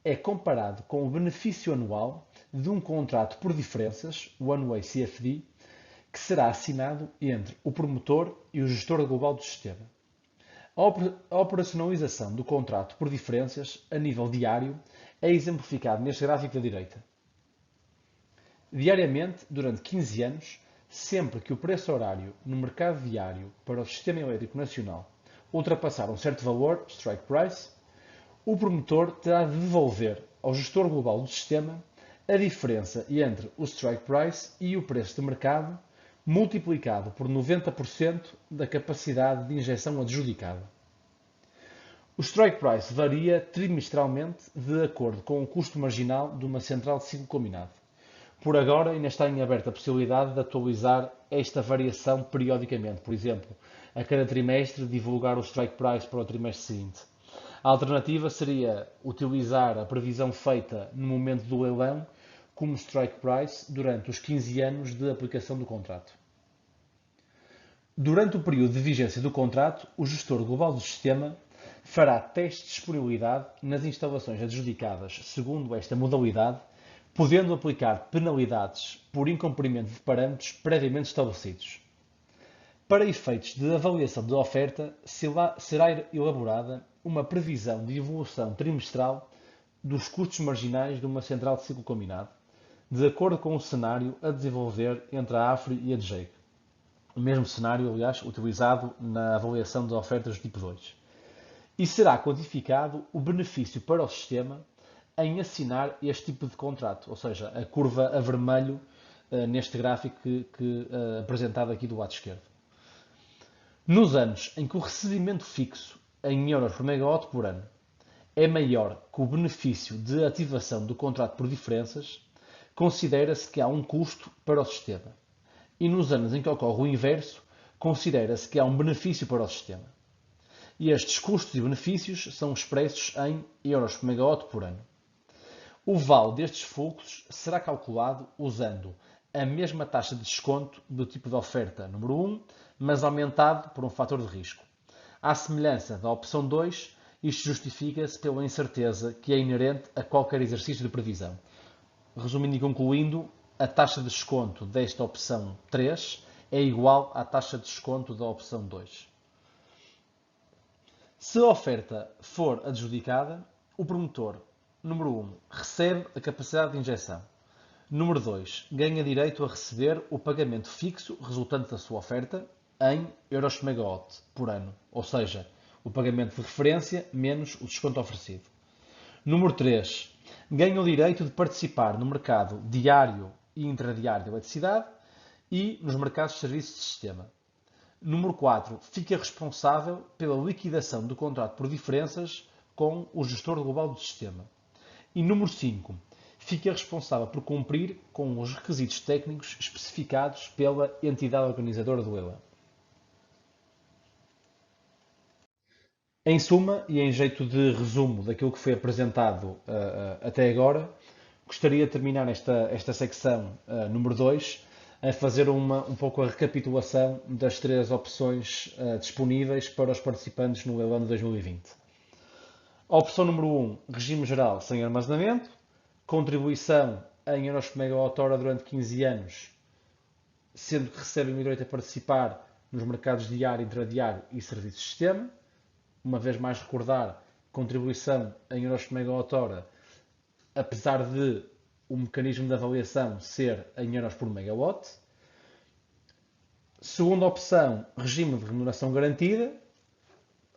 é comparado com o benefício anual de um contrato por diferenças, o One-Way CFD, que será assinado entre o promotor e o gestor global do sistema. A operacionalização do contrato por diferenças a nível diário é exemplificado neste gráfico da direita. Diariamente, durante 15 anos, sempre que o preço horário no mercado diário para o sistema elétrico nacional ultrapassar um certo valor, strike price, o promotor terá de devolver ao gestor global do sistema a diferença entre o strike price e o preço de mercado multiplicado por 90% da capacidade de injeção adjudicada. O strike price varia trimestralmente de acordo com o custo marginal de uma central de ciclo combinado. Por agora, ainda está em aberta a possibilidade de atualizar esta variação periodicamente, por exemplo, a cada trimestre divulgar o strike price para o trimestre seguinte. A alternativa seria utilizar a previsão feita no momento do leilão como strike price durante os 15 anos de aplicação do contrato. Durante o período de vigência do contrato, o gestor global do sistema fará testes de disponibilidade nas instalações adjudicadas segundo esta modalidade, podendo aplicar penalidades por incumprimento de parâmetros previamente estabelecidos. Para efeitos de avaliação da oferta, será elaborada uma previsão de evolução trimestral dos custos marginais de uma central de ciclo combinado, de acordo com o cenário a desenvolver entre a AFRY e a DGEIC. O mesmo cenário, aliás, utilizado na avaliação das ofertas do tipo 2. E será quantificado o benefício para o sistema em assinar este tipo de contrato, ou seja, a curva a vermelho neste gráfico apresentado aqui do lado esquerdo. Nos anos em que o recebimento fixo em euros por megawatt por ano é maior que o benefício de ativação do contrato por diferenças, considera-se que há um custo para o sistema. E nos anos em que ocorre o inverso, considera-se que há um benefício para o sistema. E estes custos e benefícios são expressos em euros por megawatt por ano. O vale destes fluxos será calculado usando a mesma taxa de desconto do tipo de oferta número 1, mas aumentado por um fator de risco. À semelhança da opção 2, isto justifica-se pela incerteza que é inerente a qualquer exercício de previsão. Resumindo e concluindo, a taxa de desconto desta opção 3 é igual à taxa de desconto da opção 2. Se a oferta for adjudicada, o promotor, número 1, recebe a capacidade de injeção. Número 2, ganha direito a receber o pagamento fixo resultante da sua oferta em euros por megawatt por ano, ou seja, o pagamento de referência menos o desconto oferecido. Número 3, ganha o direito de participar no mercado diário e intradiário de eletricidade e nos mercados de serviços de sistema. Número 4, fica responsável pela liquidação do contrato por diferenças com o gestor global do sistema. E número 5, fica responsável por cumprir com os requisitos técnicos especificados pela entidade organizadora do leilão. Em suma, e em jeito de resumo daquilo que foi apresentado até agora, gostaria de terminar esta secção número 2 a fazer um pouco a recapitulação das 3 opções disponíveis para os participantes no leilão de 2020. A opção número 1, regime geral sem armazenamento, contribuição em euros por megawatt-hora durante 15 anos, sendo que recebem o direito a participar nos mercados diário, intradiário e serviços de sistema. Uma vez mais recordar, contribuição em euros por megawatt-hora, apesar de o mecanismo de avaliação ser em euros por megawatt. Segunda opção, regime de remuneração garantida,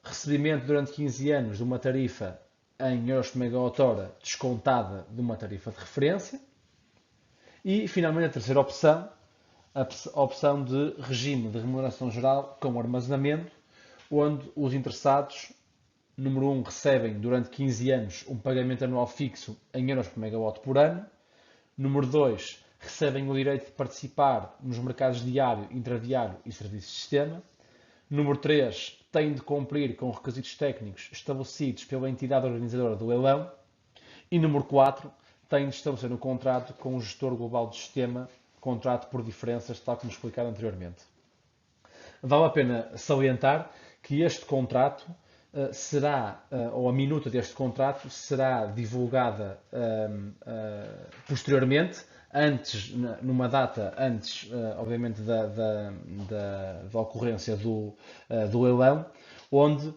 recebimento durante 15 anos de uma tarifa em euros por megawatt-hora descontada de uma tarifa de referência. E, finalmente, a terceira opção, a opção de regime de remuneração geral com armazenamento, onde os interessados Número 1, recebem durante 15 anos um pagamento anual fixo em euros por megawatt por ano. Número 2, recebem o direito de participar nos mercados diário, intradiário e serviços de sistema. Número 3, têm de cumprir com requisitos técnicos estabelecidos pela entidade organizadora do leilão. E número 4, têm de estabelecer um contrato com o gestor global do sistema, contrato por diferenças, tal como explicado anteriormente. Vale a pena salientar que este contrato será, ou a minuta deste contrato, será divulgada posteriormente, numa data antes, obviamente, da ocorrência do leilão, onde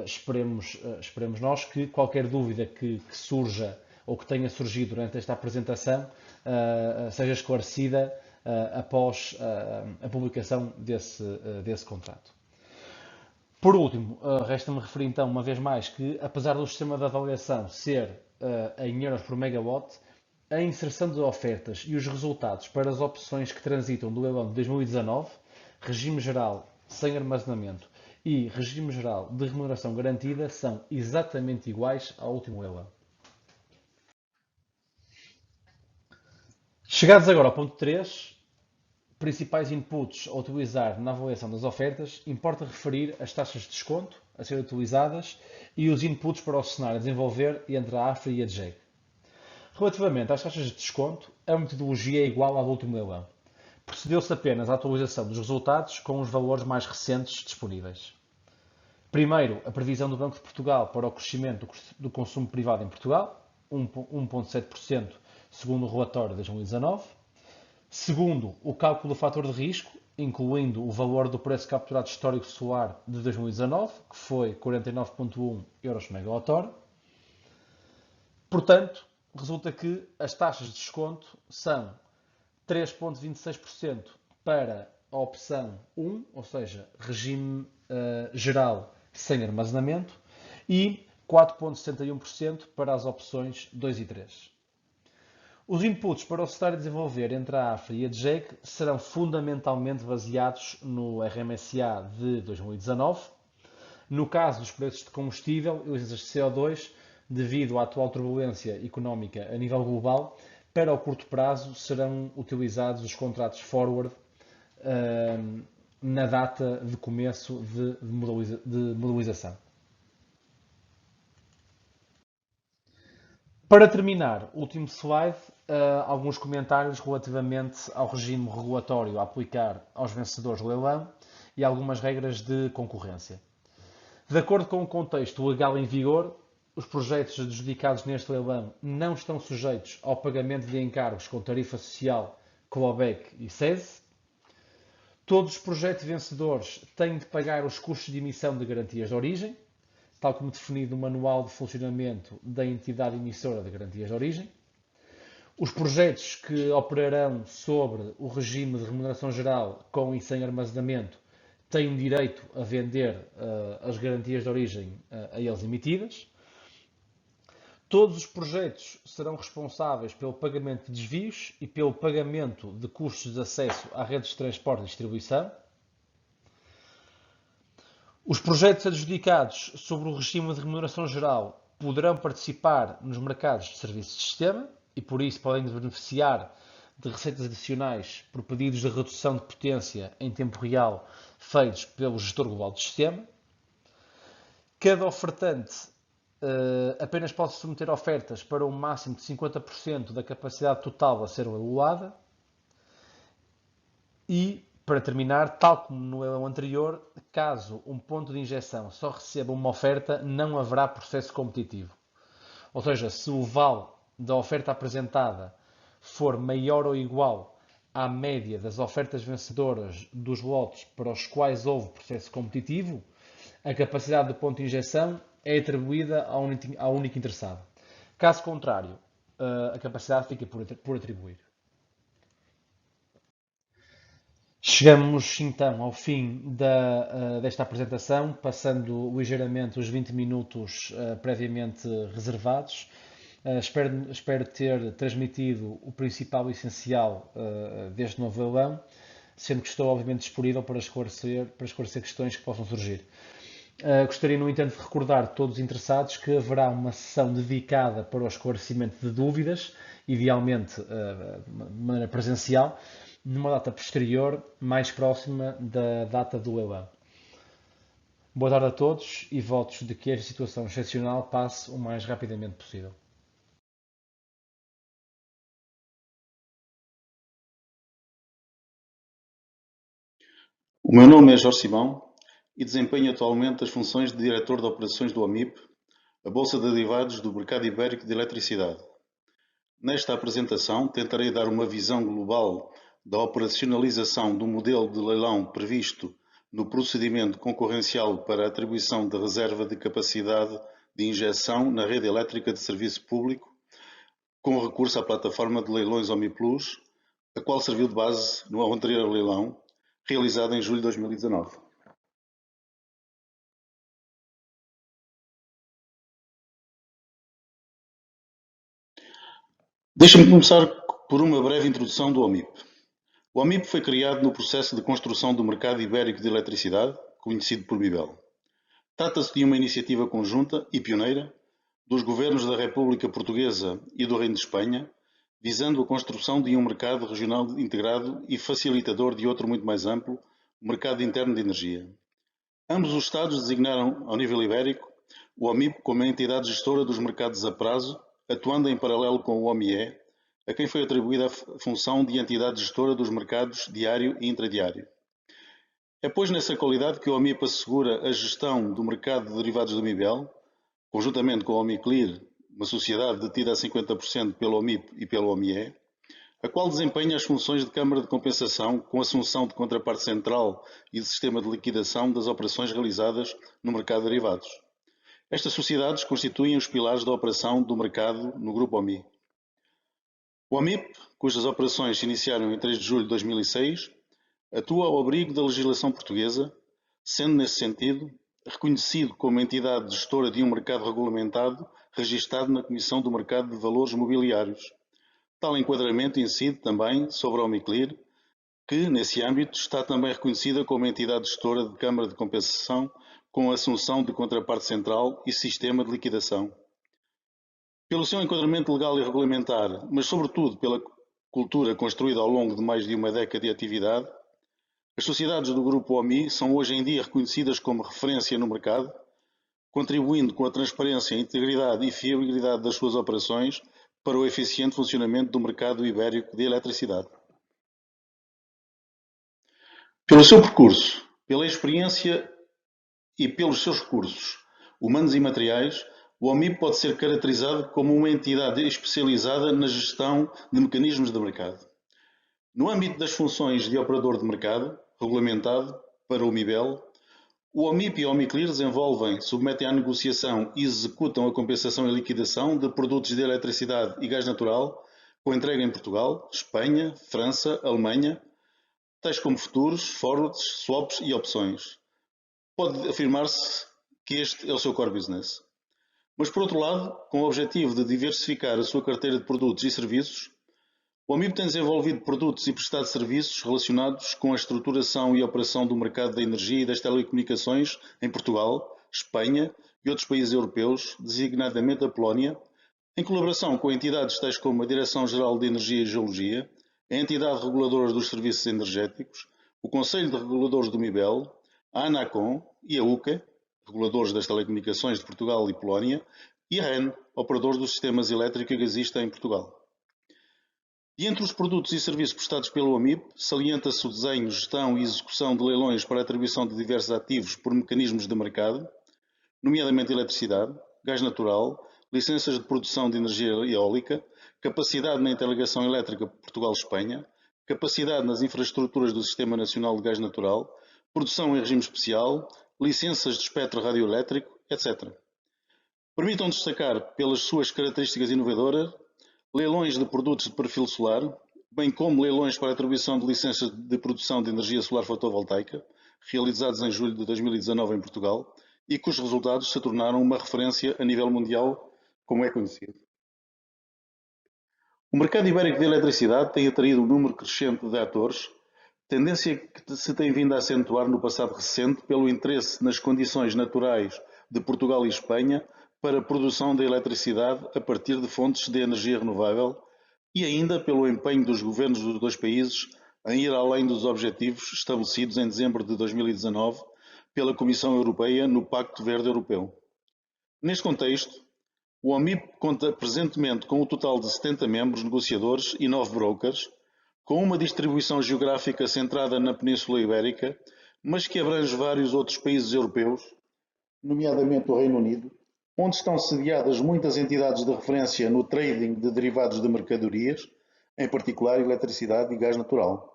esperemos nós que qualquer dúvida que surja ou que tenha surgido durante esta apresentação seja esclarecida após a publicação desse contrato. Por último, resta-me referir então uma vez mais que, apesar do sistema de avaliação ser em euros por megawatt, a inserção de ofertas e os resultados para as opções que transitam do leilão de 2019, regime geral sem armazenamento e regime geral de remuneração garantida, são exatamente iguais ao último leilão. Chegados agora ao ponto 3, principais inputs a utilizar na avaliação das ofertas, importa referir as taxas de desconto a serem utilizadas e os inputs para o cenário a desenvolver entre a AFRY e a DGEG. Relativamente às taxas de desconto, a metodologia é igual à do último leilão. Procedeu-se apenas à atualização dos resultados com os valores mais recentes disponíveis. Primeiro, a previsão do Banco de Portugal para o crescimento do consumo privado em Portugal, 1,7% segundo o relatório de 2019. Segundo, o cálculo do fator de risco, incluindo o valor do preço capturado histórico solar de 2019, que foi 49,1 euros por megawatt-hora. Portanto, resulta que as taxas de desconto são 3,26% para a opção 1, ou seja, regime geral sem armazenamento, e 4,71% para as opções 2 e 3. Os inputs para o cenário a desenvolver entre a AFRY e a DGEG serão fundamentalmente baseados no RMSA de 2019. No caso dos preços de combustível e licenças de CO2, devido à atual turbulência económica a nível global, para o curto prazo serão utilizados os contratos forward na data de começo de modelização. Para terminar, último slide, alguns comentários relativamente ao regime regulatório a aplicar aos vencedores do leilão e algumas regras de concorrência. De acordo com o contexto legal em vigor, os projetos adjudicados neste leilão não estão sujeitos ao pagamento de encargos com tarifa social, clawback e SES. Todos os projetos vencedores têm de pagar os custos de emissão de garantias de origem, tal como definido no Manual de Funcionamento da entidade emissora de garantias de origem. Os projetos que operarão sobre o regime de remuneração geral com e sem armazenamento têm direito a vender as garantias de origem a eles emitidas. Todos os projetos serão responsáveis pelo pagamento de desvios e pelo pagamento de custos de acesso à rede de transporte e distribuição. Os projetos adjudicados sobre o regime de remuneração geral poderão participar nos mercados de serviços de sistema e, por isso, podem beneficiar de receitas adicionais por pedidos de redução de potência em tempo real feitos pelo gestor global do sistema. Cada ofertante apenas pode submeter ofertas para um máximo de 50% da capacidade total a ser leiloada. E, para terminar, tal como no leilão anterior, caso um ponto de injeção só receba uma oferta, não haverá processo competitivo. Ou seja, se o vale da oferta apresentada for maior ou igual à média das ofertas vencedoras dos lotes para os quais houve processo competitivo, a capacidade do ponto de injeção é atribuída ao único interessado. Caso contrário, a capacidade fica por atribuir. Chegamos então ao fim desta apresentação, passando ligeiramente os 20 minutos previamente reservados. Espero ter transmitido o principal e essencial deste novo leilão, sendo que estou obviamente disponível para esclarecer questões que possam surgir. Gostaria, no entanto, de recordar a todos os interessados que haverá uma sessão dedicada para o esclarecimento de dúvidas, idealmente de maneira presencial, numa data posterior, mais próxima da data do leilão. Boa tarde a todos e votos de que esta situação excepcional passe o mais rapidamente possível. O meu nome é Jorge Simão e desempenho atualmente as funções de Diretor de Operações do OMIP, a Bolsa de Derivados do Mercado Ibérico de Eletricidade. Nesta apresentação, tentarei dar uma visão global da operacionalização do modelo de leilão previsto no procedimento concorrencial para a atribuição de reserva de capacidade de injeção na rede elétrica de serviço público, com recurso à plataforma de leilões OMIPlus, a qual serviu de base no anterior leilão, realizado em julho de 2019. Deixa-me começar por uma breve introdução do OMIP. O OMIP foi criado no processo de construção do mercado ibérico de eletricidade, conhecido por MIBEL. Trata-se de uma iniciativa conjunta e pioneira dos governos da República Portuguesa e do Reino de Espanha, visando a construção de um mercado regional integrado e facilitador de outro muito mais amplo, o mercado interno de energia. Ambos os Estados designaram, ao nível ibérico, o OMIP como a entidade gestora dos mercados a prazo, atuando em paralelo com o OMIE, a quem foi atribuída a função de entidade gestora dos mercados diário e intradiário. É, pois, nessa qualidade que o OMIP assegura a gestão do mercado de derivados do MIBEL, conjuntamente com o OMICLIR, uma sociedade detida a 50% pelo OMIP e pelo OMIE, a qual desempenha as funções de Câmara de Compensação com assunção de contraparte central e de sistema de liquidação das operações realizadas no mercado de derivados. Estas sociedades constituem os pilares da operação do mercado no Grupo OMI. O OMIP, cujas operações se iniciaram em 3 de julho de 2006, atua ao abrigo da legislação portuguesa, sendo, nesse sentido, reconhecido como entidade gestora de um mercado regulamentado registado na Comissão do Mercado de Valores Mobiliários. Tal enquadramento incide também sobre a OMICLIR, que, nesse âmbito, está também reconhecida como entidade gestora de Câmara de Compensação com a assunção de contraparte central e sistema de liquidação. Pelo seu enquadramento legal e regulamentar, mas sobretudo pela cultura construída ao longo de mais de uma década de atividade, as sociedades do Grupo OMI são hoje em dia reconhecidas como referência no mercado, contribuindo com a transparência, integridade e fiabilidade das suas operações para o eficiente funcionamento do mercado ibérico de eletricidade. Pelo seu percurso, pela experiência e pelos seus recursos humanos e materiais, o OMIP pode ser caracterizado como uma entidade especializada na gestão de mecanismos de mercado. No âmbito das funções de operador de mercado, regulamentado para o MIBEL, o OMIP e o OMICLIR desenvolvem, submetem à negociação e executam a compensação e liquidação de produtos de eletricidade e gás natural com entrega em Portugal, Espanha, França, Alemanha, tais como futuros, forwards, swaps e opções. Pode afirmar-se que este é o seu core business. Mas, por outro lado, com o objetivo de diversificar a sua carteira de produtos e serviços, o OMIP tem desenvolvido produtos e prestado serviços relacionados com a estruturação e operação do mercado da energia e das telecomunicações em Portugal, Espanha e outros países europeus, designadamente a Polónia, em colaboração com entidades tais como a Direção-Geral de Energia e Geologia, a Entidade Reguladora dos Serviços Energéticos, o Conselho de Reguladores do MIBEL, a ANACOM e a UCA, reguladores das telecomunicações de Portugal e Polónia, e a REN, operador dos sistemas elétrico e gasista em Portugal. E entre os produtos e serviços prestados pelo OMIP, salienta-se o desenho, gestão e execução de leilões para a atribuição de diversos ativos por mecanismos de mercado, nomeadamente eletricidade, gás natural, licenças de produção de energia eólica, capacidade na interligação elétrica Portugal-Espanha, capacidade nas infraestruturas do Sistema Nacional de Gás Natural, produção em regime especial, licenças de espectro radioelétrico, etc. Permitam destacar, pelas suas características inovadoras, leilões de produtos de perfil solar, bem como leilões para a atribuição de licenças de produção de energia solar fotovoltaica, realizados em julho de 2019 em Portugal, e cujos resultados se tornaram uma referência a nível mundial, como é conhecido. O mercado ibérico de eletricidade tem atraído um número crescente de atores, tendência que se tem vindo a acentuar no passado recente pelo interesse nas condições naturais de Portugal e Espanha para a produção de eletricidade a partir de fontes de energia renovável e ainda pelo empenho dos governos dos dois países em ir além dos objetivos estabelecidos em dezembro de 2019 pela Comissão Europeia no Pacto Verde Europeu. Neste contexto, o OMIP conta presentemente com um total de 70 membros negociadores e 9 brokers, com uma distribuição geográfica centrada na Península Ibérica, mas que abrange vários outros países europeus, nomeadamente o Reino Unido, onde estão sediadas muitas entidades de referência no trading de derivados de mercadorias, em particular eletricidade e gás natural.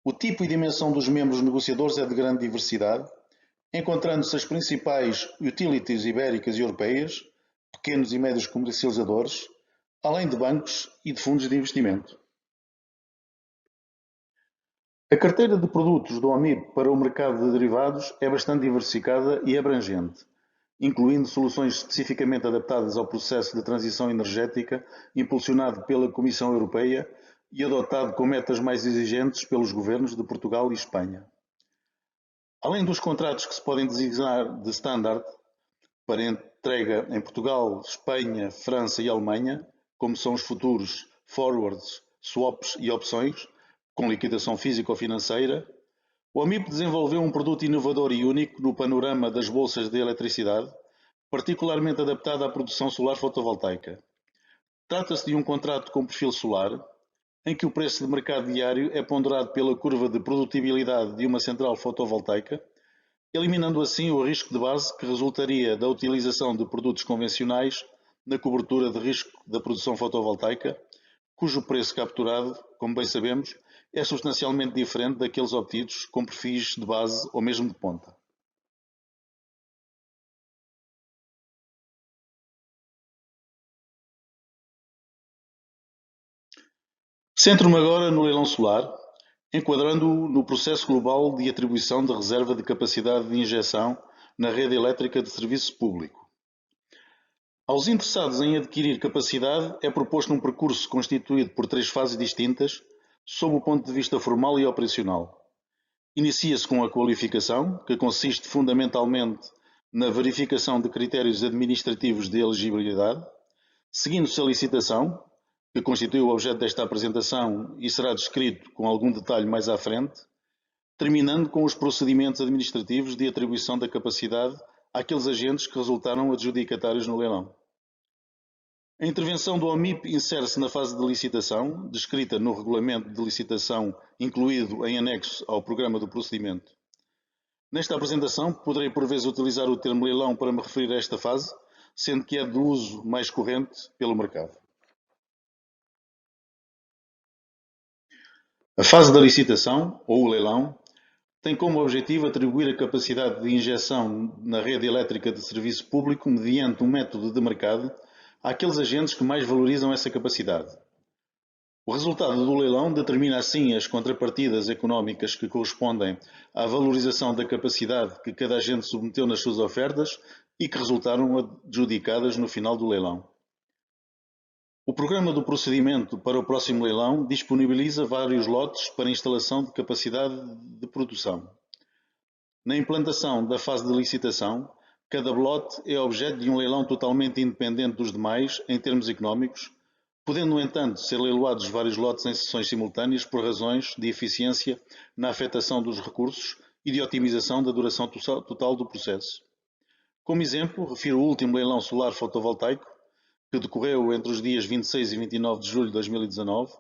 O tipo e dimensão dos membros negociadores é de grande diversidade, encontrando-se as principais utilities ibéricas e europeias, pequenos e médios comercializadores, além de bancos e de fundos de investimento. A carteira de produtos do OMIP para o mercado de derivados é bastante diversificada e abrangente, incluindo soluções especificamente adaptadas ao processo de transição energética impulsionado pela Comissão Europeia e adotado com metas mais exigentes pelos governos de Portugal e Espanha. Além dos contratos que se podem designar de standard para entrega em Portugal, Espanha, França e Alemanha, como são os futuros, forwards, swaps e opções, com liquidação física ou financeira, o OMIP desenvolveu um produto inovador e único no panorama das bolsas de eletricidade, particularmente adaptado à produção solar fotovoltaica. Trata-se de um contrato com perfil solar, em que o preço de mercado diário é ponderado pela curva de produtibilidade de uma central fotovoltaica, eliminando assim o risco de base que resultaria da utilização de produtos convencionais na cobertura de risco da produção fotovoltaica, cujo preço capturado, como bem sabemos, é substancialmente diferente daqueles obtidos com perfis de base ou mesmo de ponta. Centro-me agora no leilão solar, enquadrando-o no processo global de atribuição de reserva de capacidade de injeção na rede elétrica de serviço público. Aos interessados em adquirir capacidade é proposto um percurso constituído por 3 fases distintas, sob o ponto de vista formal e operacional. Inicia-se com a qualificação, que consiste fundamentalmente na verificação de critérios administrativos de elegibilidade, seguindo-se a licitação, que constitui o objeto desta apresentação e será descrito com algum detalhe mais à frente, terminando com os procedimentos administrativos de atribuição da capacidade àqueles agentes que resultaram adjudicatários no leilão. A intervenção do OMIP insere-se na fase de licitação, descrita no regulamento de licitação incluído em anexo ao programa do procedimento. Nesta apresentação, poderei por vezes utilizar o termo leilão para me referir a esta fase, sendo que é de uso mais corrente pelo mercado. A fase da licitação, ou o leilão, tem como objetivo atribuir a capacidade de injeção na rede elétrica de serviço público mediante um método de mercado àqueles agentes que mais valorizam essa capacidade. O resultado do leilão determina assim as contrapartidas económicas que correspondem à valorização da capacidade que cada agente submeteu nas suas ofertas e que resultaram adjudicadas no final do leilão. O programa do procedimento para o próximo leilão disponibiliza vários lotes para instalação de capacidade de produção. Na implantação da fase de licitação, cada lote é objeto de um leilão totalmente independente dos demais em termos económicos, podendo, no entanto, ser leiloados vários lotes em sessões simultâneas por razões de eficiência na afetação dos recursos e de otimização da duração total do processo. Como exemplo, refiro o último leilão solar fotovoltaico, que decorreu entre os dias 26 e 29 de julho de 2019,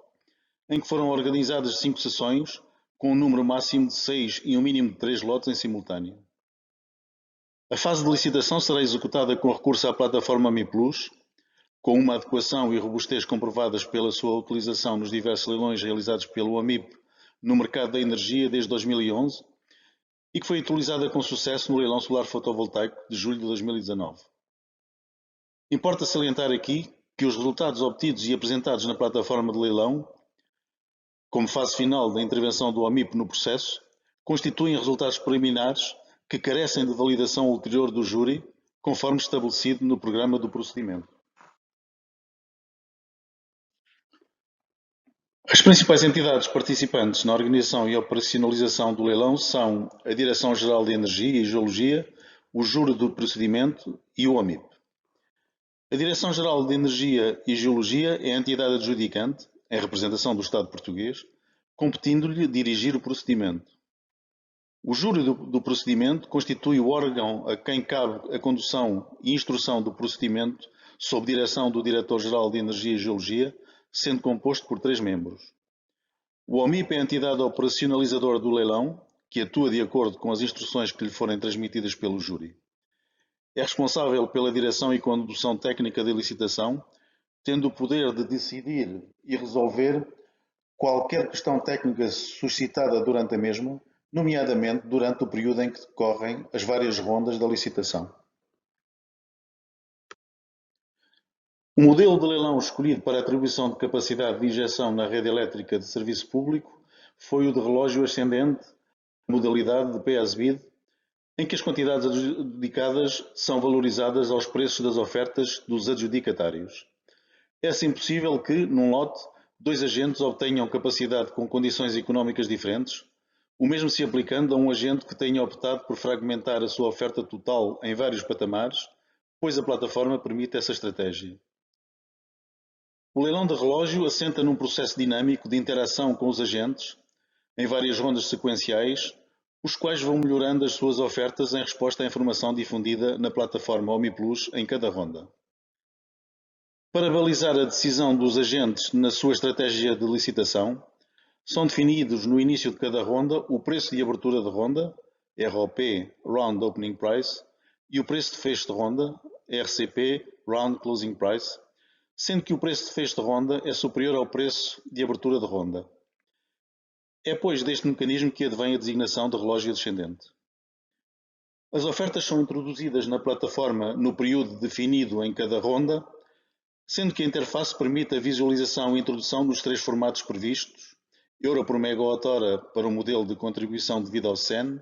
em que foram organizadas 5 sessões, com um número máximo de 6 e um mínimo de 3 lotes em simultâneo. A fase de licitação será executada com recurso à plataforma Mi Plus, com uma adequação e robustez comprovadas pela sua utilização nos diversos leilões realizados pelo OMIP no mercado da energia desde 2011 e que foi utilizada com sucesso no leilão solar fotovoltaico de julho de 2019. Importa salientar aqui que os resultados obtidos e apresentados na plataforma de leilão, como fase final da intervenção do OMIP no processo, constituem resultados preliminares que carecem de validação ulterior do júri, conforme estabelecido no programa do procedimento. As principais entidades participantes na organização e operacionalização do leilão são a Direção-Geral de Energia e Geologia, o Júri do Procedimento e o OMIP. A Direção-Geral de Energia e Geologia é a entidade adjudicante, em representação do Estado português, competindo-lhe dirigir o procedimento. O Júri do Procedimento constitui o órgão a quem cabe a condução e instrução do procedimento sob direção do Diretor-Geral de Energia e Geologia, sendo composto por 3 membros. O OMIP é a entidade operacionalizadora do leilão, que atua de acordo com as instruções que lhe forem transmitidas pelo júri. É responsável pela direção e condução técnica da licitação, tendo o poder de decidir e resolver qualquer questão técnica suscitada durante a mesma, nomeadamente durante o período em que decorrem as várias rondas da licitação. O modelo de leilão escolhido para a atribuição de capacidade de injeção na rede elétrica de serviço público foi o de relógio ascendente, modalidade de pay-as-bid, em que as quantidades adjudicadas são valorizadas aos preços das ofertas dos adjudicatários. É assim possível que, num lote, 2 agentes obtenham capacidade com condições económicas diferentes, o mesmo se aplicando a um agente que tenha optado por fragmentar a sua oferta total em vários patamares, pois a plataforma permite essa estratégia. O leilão de relógio assenta num processo dinâmico de interação com os agentes, em várias rondas sequenciais, os quais vão melhorando as suas ofertas em resposta à informação difundida na plataforma OmiPlus em cada ronda. Para balizar a decisão dos agentes na sua estratégia de licitação, são definidos no início de cada ronda o preço de abertura de ronda, ROP, Round Opening Price, e o preço de fecho de ronda, RCP, Round Closing Price, sendo que o preço de fecho de ronda é superior ao preço de abertura de ronda. É, pois, deste mecanismo que advém a designação de relógio descendente. As ofertas são introduzidas na plataforma no período definido em cada ronda, sendo que a interface permite a visualização e introdução dos 3 formatos previstos, euro por megawatt-hora para o modelo de contribuição devida ao SEN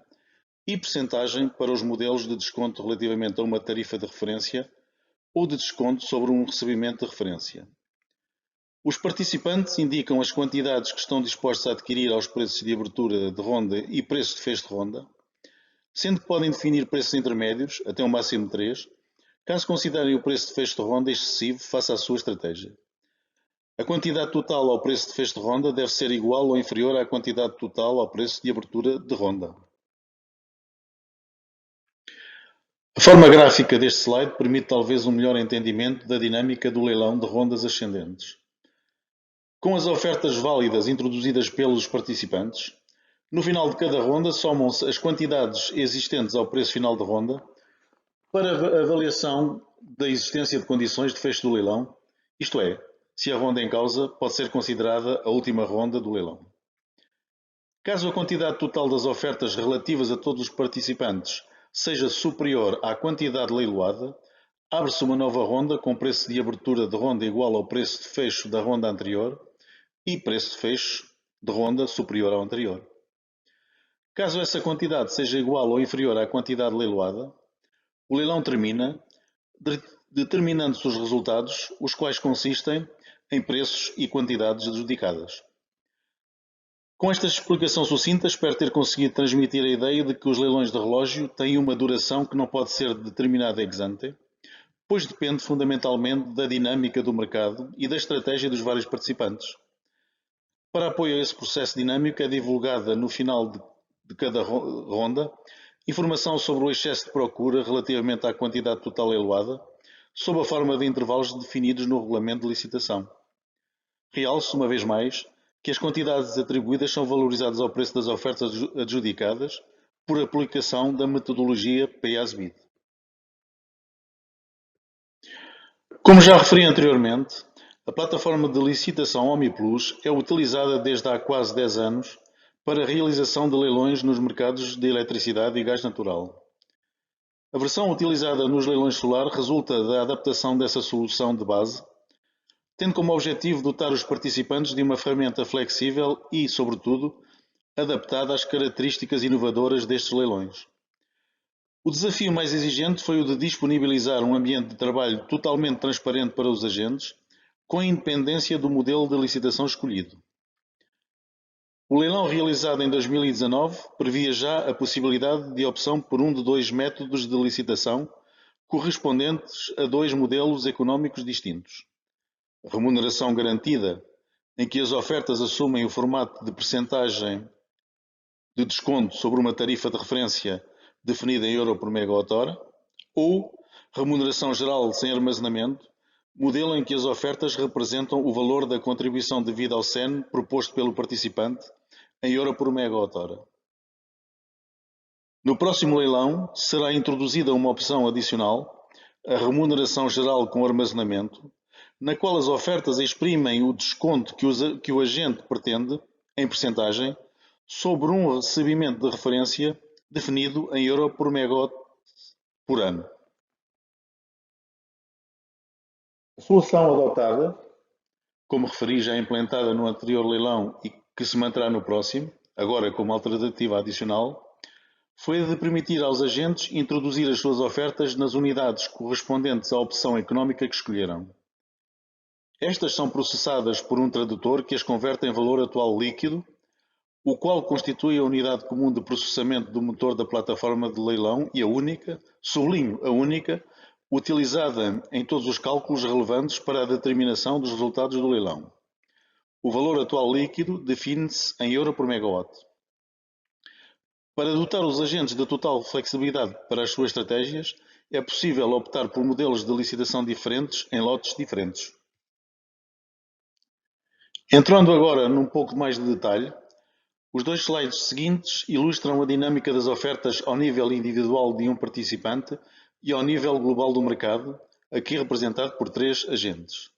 e percentagem para os modelos de desconto relativamente a uma tarifa de referência ou de desconto sobre um recebimento de referência. Os participantes indicam as quantidades que estão dispostos a adquirir aos preços de abertura de ronda e preço de fecho de ronda, sendo que podem definir preços intermédios, até um máximo de 3, caso considerem o preço de fecho de ronda excessivo face à sua estratégia. A quantidade total ao preço de fecho de ronda deve ser igual ou inferior à quantidade total ao preço de abertura de ronda. A forma gráfica deste slide permite talvez um melhor entendimento da dinâmica do leilão de rondas ascendentes. Com as ofertas válidas introduzidas pelos participantes, no final de cada ronda somam-se as quantidades existentes ao preço final de ronda para a avaliação da existência de condições de fecho do leilão, isto é, se a ronda em causa pode ser considerada a última ronda do leilão. Caso a quantidade total das ofertas relativas a todos os participantes seja superior à quantidade leiloada, abre-se uma nova ronda com preço de abertura de ronda igual ao preço de fecho da ronda anterior e preço de fecho de ronda superior ao anterior. Caso essa quantidade seja igual ou inferior à quantidade leiloada, o leilão termina, determinando-se os resultados, os quais consistem em preços e quantidades adjudicadas. Com esta explicação sucinta, espero ter conseguido transmitir a ideia de que os leilões de relógio têm uma duração que não pode ser determinada ex ante, pois depende fundamentalmente da dinâmica do mercado e da estratégia dos vários participantes. Para apoio a esse processo dinâmico é divulgada no final de cada ronda informação sobre o excesso de procura relativamente à quantidade total leiloada, sob a forma de intervalos definidos no regulamento de licitação. Realço, uma vez mais, que as quantidades atribuídas são valorizadas ao preço das ofertas adjudicadas por aplicação da metodologia pay-as-bid. Como já referi anteriormente, a plataforma de licitação OmiPlus é utilizada desde há quase 10 anos para a realização de leilões nos mercados de eletricidade e gás natural. A versão utilizada nos leilões solar resulta da adaptação dessa solução de base, tendo como objetivo dotar os participantes de uma ferramenta flexível e, sobretudo, adaptada às características inovadoras destes leilões. O desafio mais exigente foi o de disponibilizar um ambiente de trabalho totalmente transparente para os agentes, com a independência do modelo de licitação escolhido. O leilão realizado em 2019 previa já a possibilidade de opção por um de dois métodos de licitação correspondentes a dois modelos económicos distintos. Remuneração garantida, em que as ofertas assumem o formato de percentagem de desconto sobre uma tarifa de referência definida em euro por megawatt-hora, ou remuneração geral sem armazenamento, modelo em que as ofertas representam o valor da contribuição devida ao SEN proposto pelo participante em euro por megawatt-hora. No próximo leilão será introduzida uma opção adicional, a remuneração geral com armazenamento, na qual as ofertas exprimem o desconto que o agente pretende, em percentagem, sobre um recebimento de referência definido em euro por megawatt por ano. A solução adotada, como referi já implementada no anterior leilão e que se manterá no próximo, agora como alternativa adicional, foi a de permitir aos agentes introduzir as suas ofertas nas unidades correspondentes à opção económica que escolheram. Estas são processadas por um tradutor que as converte em valor atual líquido, o qual constitui a unidade comum de processamento do motor da plataforma de leilão e a única, sublinho a única, utilizada em todos os cálculos relevantes para a determinação dos resultados do leilão. O valor atual líquido define-se em euro por megawatt. Para dotar os agentes de total flexibilidade para as suas estratégias, é possível optar por modelos de licitação diferentes em lotes diferentes. Entrando agora num pouco mais de detalhe, os dois slides seguintes ilustram a dinâmica das ofertas ao nível individual de um participante e ao nível global do mercado, aqui representado por três agentes.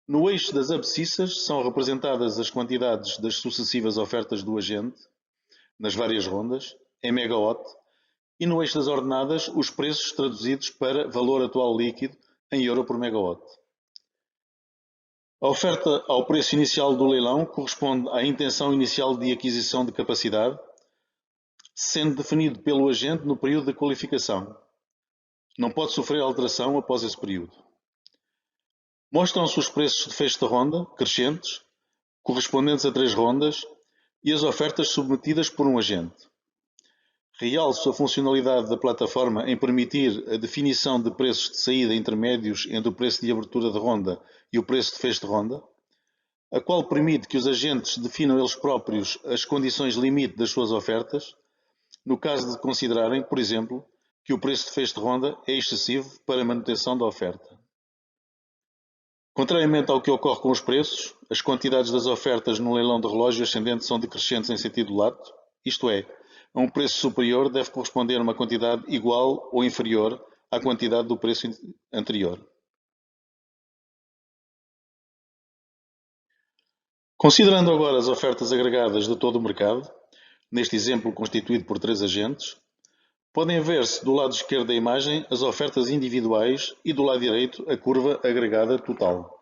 No eixo das abscissas são representadas as quantidades das sucessivas ofertas do agente, nas várias rondas, em megawatt, e no eixo das ordenadas os preços traduzidos para valor atual líquido em euro por megawatt. A oferta ao preço inicial do leilão corresponde à intenção inicial de aquisição de capacidade, sendo definido pelo agente no período de qualificação. Não pode sofrer alteração após esse período. Mostram-se os preços de fecho de ronda, crescentes, correspondentes a 3 rondas, e as ofertas submetidas por um agente. Realço a funcionalidade da plataforma em permitir a definição de preços de saída intermédios entre o preço de abertura de ronda e o preço de fecho de ronda, a qual permite que os agentes definam eles próprios as condições limite das suas ofertas, no caso de considerarem, por exemplo, que o preço de fecho de ronda é excessivo para a manutenção da oferta. Contrariamente ao que ocorre com os preços, as quantidades das ofertas no leilão de relógio ascendente são decrescentes em sentido lato, isto é, a um preço superior deve corresponder a uma quantidade igual ou inferior à quantidade do preço anterior. Considerando agora as ofertas agregadas de todo o mercado, neste exemplo constituído por 3 agentes, podem ver-se do lado esquerdo da imagem as ofertas individuais e do lado direito a curva agregada total.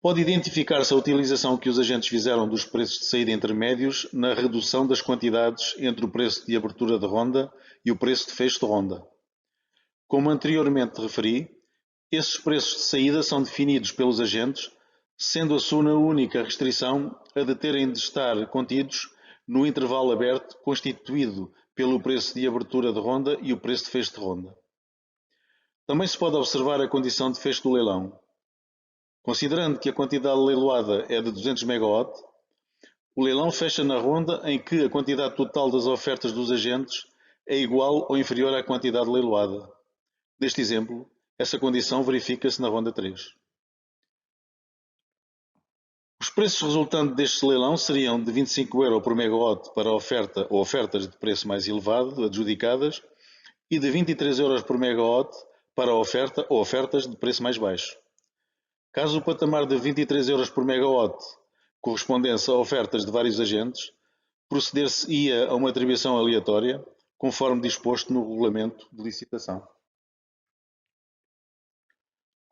Pode identificar-se a utilização que os agentes fizeram dos preços de saída intermédios na redução das quantidades entre o preço de abertura de ronda e o preço de fecho de ronda. Como anteriormente referi, esses preços de saída são definidos pelos agentes, sendo a sua única restrição a de terem de estar contidos no intervalo aberto constituído pelo preço de abertura de ronda e o preço de fecho de ronda. Também se pode observar a condição de fecho do leilão. Considerando que a quantidade leiloada é de 200 MW, o leilão fecha na ronda em que a quantidade total das ofertas dos agentes é igual ou inferior à quantidade leiloada. Neste exemplo, essa condição verifica-se na ronda 3. Os preços resultantes deste leilão seriam de 25 € por megawatt para a oferta ou ofertas de preço mais elevado, adjudicadas, e de 23 € por megawatt para a oferta ou ofertas de preço mais baixo. Caso o patamar de 23 € por megawatt correspondesse a ofertas de vários agentes, proceder-se-ia a uma atribuição aleatória, conforme disposto no regulamento de licitação.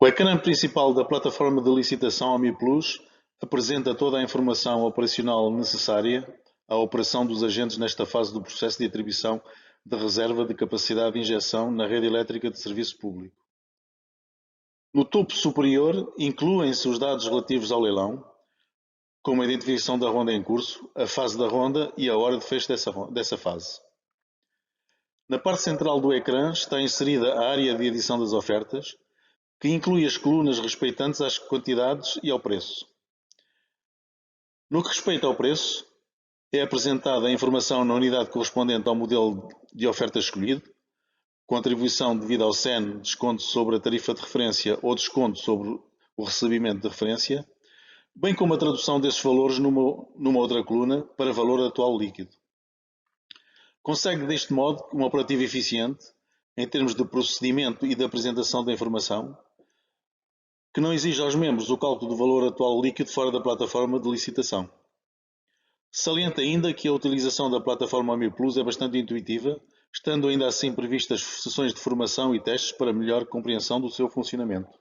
O ecrã principal da plataforma de licitação AMI-Plus apresenta toda a informação operacional necessária à operação dos agentes nesta fase do processo de atribuição de reserva de capacidade de injeção na rede elétrica de serviço público. No topo superior incluem-se os dados relativos ao leilão, como a identificação da ronda em curso, a fase da ronda e a hora de fecho dessa fase. Na parte central do ecrã está inserida a área de edição das ofertas, que inclui as colunas respeitantes às quantidades e ao preço. No que respeita ao preço, é apresentada a informação na unidade correspondente ao modelo de oferta escolhido, contribuição devida ao CEN, desconto sobre a tarifa de referência ou desconto sobre o recebimento de referência, bem como a tradução desses valores numa outra coluna para valor atual líquido. Consegue deste modo uma operativa eficiente em termos de procedimento e de apresentação da informação, que não exige aos membros o cálculo do valor atual líquido fora da plataforma de licitação. Salienta ainda que a utilização da plataforma OMIP Plus é bastante intuitiva, estando ainda assim previstas sessões de formação e testes para melhor compreensão do seu funcionamento.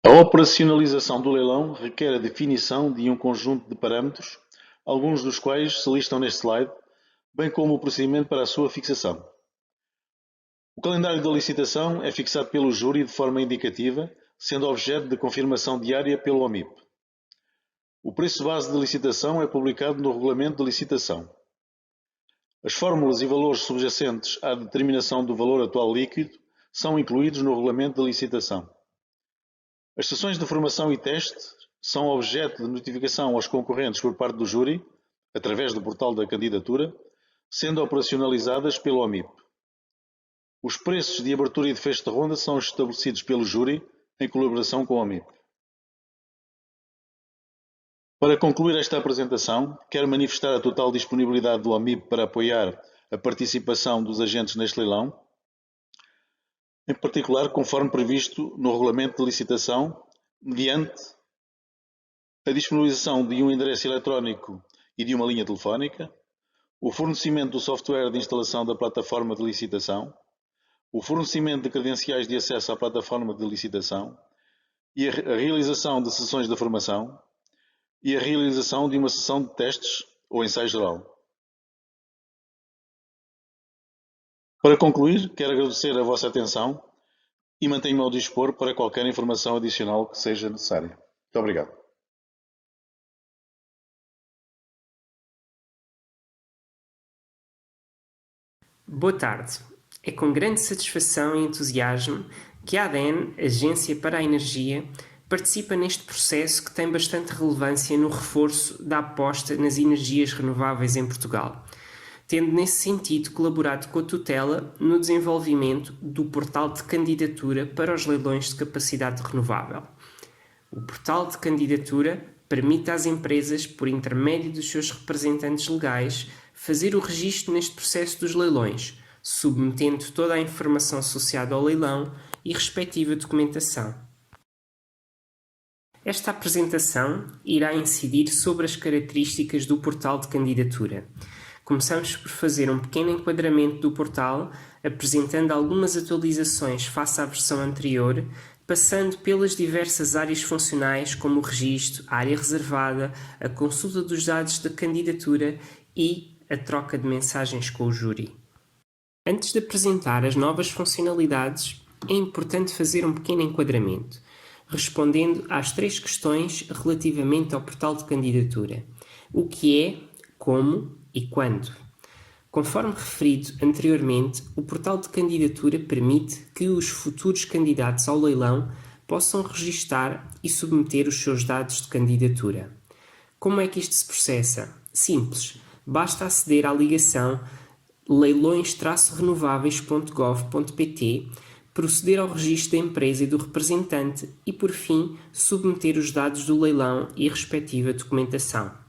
A operacionalização do leilão requer a definição de um conjunto de parâmetros, alguns dos quais se listam neste slide, bem como o procedimento para a sua fixação. O calendário da licitação é fixado pelo júri de forma indicativa, sendo objeto de confirmação diária pelo OMIP. O preço base de licitação é publicado no regulamento de licitação. As fórmulas e valores subjacentes à determinação do valor atual líquido são incluídos no regulamento de licitação. As sessões de formação e teste são objeto de notificação aos concorrentes por parte do júri, através do portal da candidatura, sendo operacionalizadas pelo OMIP. Os preços de abertura e de fecho de ronda são estabelecidos pelo júri em colaboração com o OMIP. Para concluir esta apresentação, quero manifestar a total disponibilidade do OMIP para apoiar a participação dos agentes neste leilão, em particular conforme previsto no regulamento de licitação, mediante a disponibilização de um endereço eletrónico e de uma linha telefónica, o fornecimento do software de instalação da plataforma de licitação, o fornecimento de credenciais de acesso à plataforma de licitação e a realização de sessões de formação e a realização de uma sessão de testes ou ensaio geral. Para concluir, quero agradecer a vossa atenção e mantenho-me ao dispor para qualquer informação adicional que seja necessária. Muito obrigado. Boa tarde. É com grande satisfação e entusiasmo que a ADEN, Agência para a Energia, participa neste processo que tem bastante relevância no reforço da aposta nas energias renováveis em Portugal, tendo nesse sentido colaborado com a tutela no desenvolvimento do portal de candidatura para os leilões de capacidade renovável. O portal de candidatura permite às empresas, por intermédio dos seus representantes legais, fazer o registro neste processo dos leilões, submetendo toda a informação associada ao leilão e respectiva documentação. Esta apresentação irá incidir sobre as características do portal de candidatura. Começamos por fazer um pequeno enquadramento do portal, apresentando algumas atualizações face à versão anterior, passando pelas diversas áreas funcionais como o registro, a área reservada, a consulta dos dados da candidatura e a troca de mensagens com o júri. Antes de apresentar as novas funcionalidades, é importante fazer um pequeno enquadramento, respondendo às 3 questões relativamente ao portal de candidatura: o que é, como e quando. Conforme referido anteriormente, o portal de candidatura permite que os futuros candidatos ao leilão possam registar e submeter os seus dados de candidatura. Como é que isto se processa? Simples, basta aceder à ligação leilões-renováveis.gov.pt, proceder ao registro da empresa e do representante e, por fim, submeter os dados do leilão e a respectiva documentação.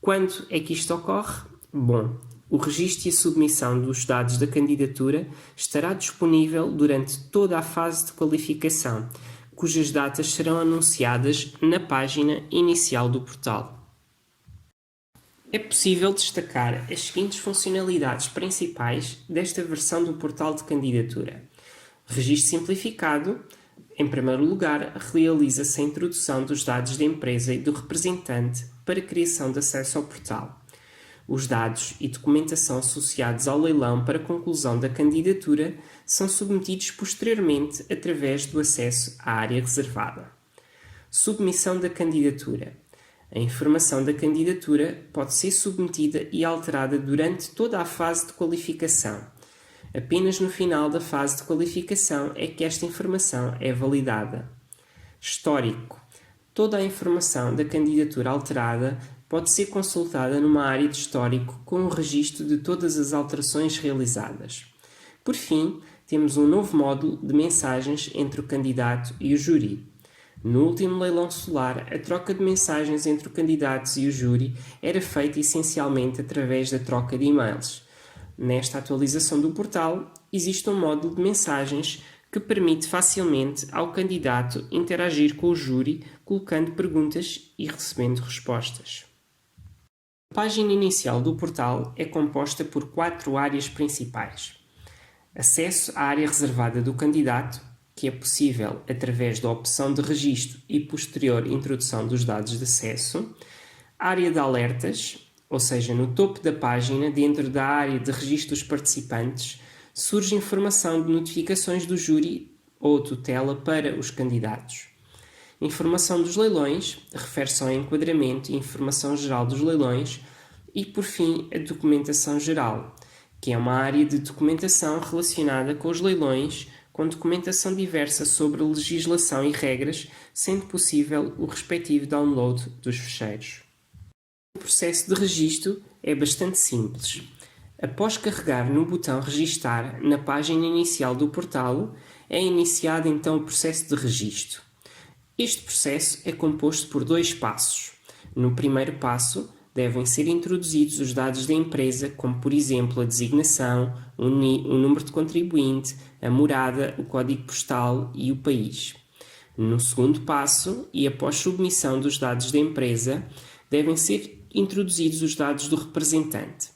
Quando é que isto ocorre? Bom, o registro e a submissão dos dados da candidatura estará disponível durante toda a fase de qualificação, cujas datas serão anunciadas na página inicial do portal. É possível destacar as seguintes funcionalidades principais desta versão do portal de candidatura. Registro simplificado. Em primeiro lugar, realiza-se a introdução dos dados da empresa e do representante para criação de acesso ao portal. Os dados e documentação associados ao leilão para conclusão da candidatura são submetidos posteriormente através do acesso à área reservada. Submissão da candidatura. A informação da candidatura pode ser submetida e alterada durante toda a fase de qualificação. Apenas no final da fase de qualificação é que esta informação é validada. Histórico. Toda a informação da candidatura alterada pode ser consultada numa área de histórico com o registro de todas as alterações realizadas. Por fim, temos um novo módulo de mensagens entre o candidato e o júri. No último leilão solar, a troca de mensagens entre os candidatos e o júri era feita essencialmente através da troca de e-mails. Nesta atualização do portal, existe um módulo de mensagens que permite facilmente ao candidato interagir com o júri, colocando perguntas e recebendo respostas. A página inicial do portal é composta por 4 áreas principais. Acesso à área reservada do candidato, que é possível através da opção de registro e posterior introdução dos dados de acesso. Área de alertas, ou seja, no topo da página, dentro da área de registro dos participantes, surge informação de notificações do júri ou tutela para os candidatos. Informação dos leilões, refere-se ao enquadramento e informação geral dos leilões. E, por fim, a documentação geral, que é uma área de documentação relacionada com os leilões, com documentação diversa sobre legislação e regras, sendo possível o respectivo download dos ficheiros. O processo de registro é bastante simples. Após carregar no botão Registar na página inicial do portal, é iniciado então o processo de registro. Este processo é composto por 2 passos. No primeiro passo, devem ser introduzidos os dados da empresa, como por exemplo a designação, o número de contribuinte, a morada, o código postal e o país. No segundo passo, e após submissão dos dados da empresa, devem ser introduzidos os dados do representante.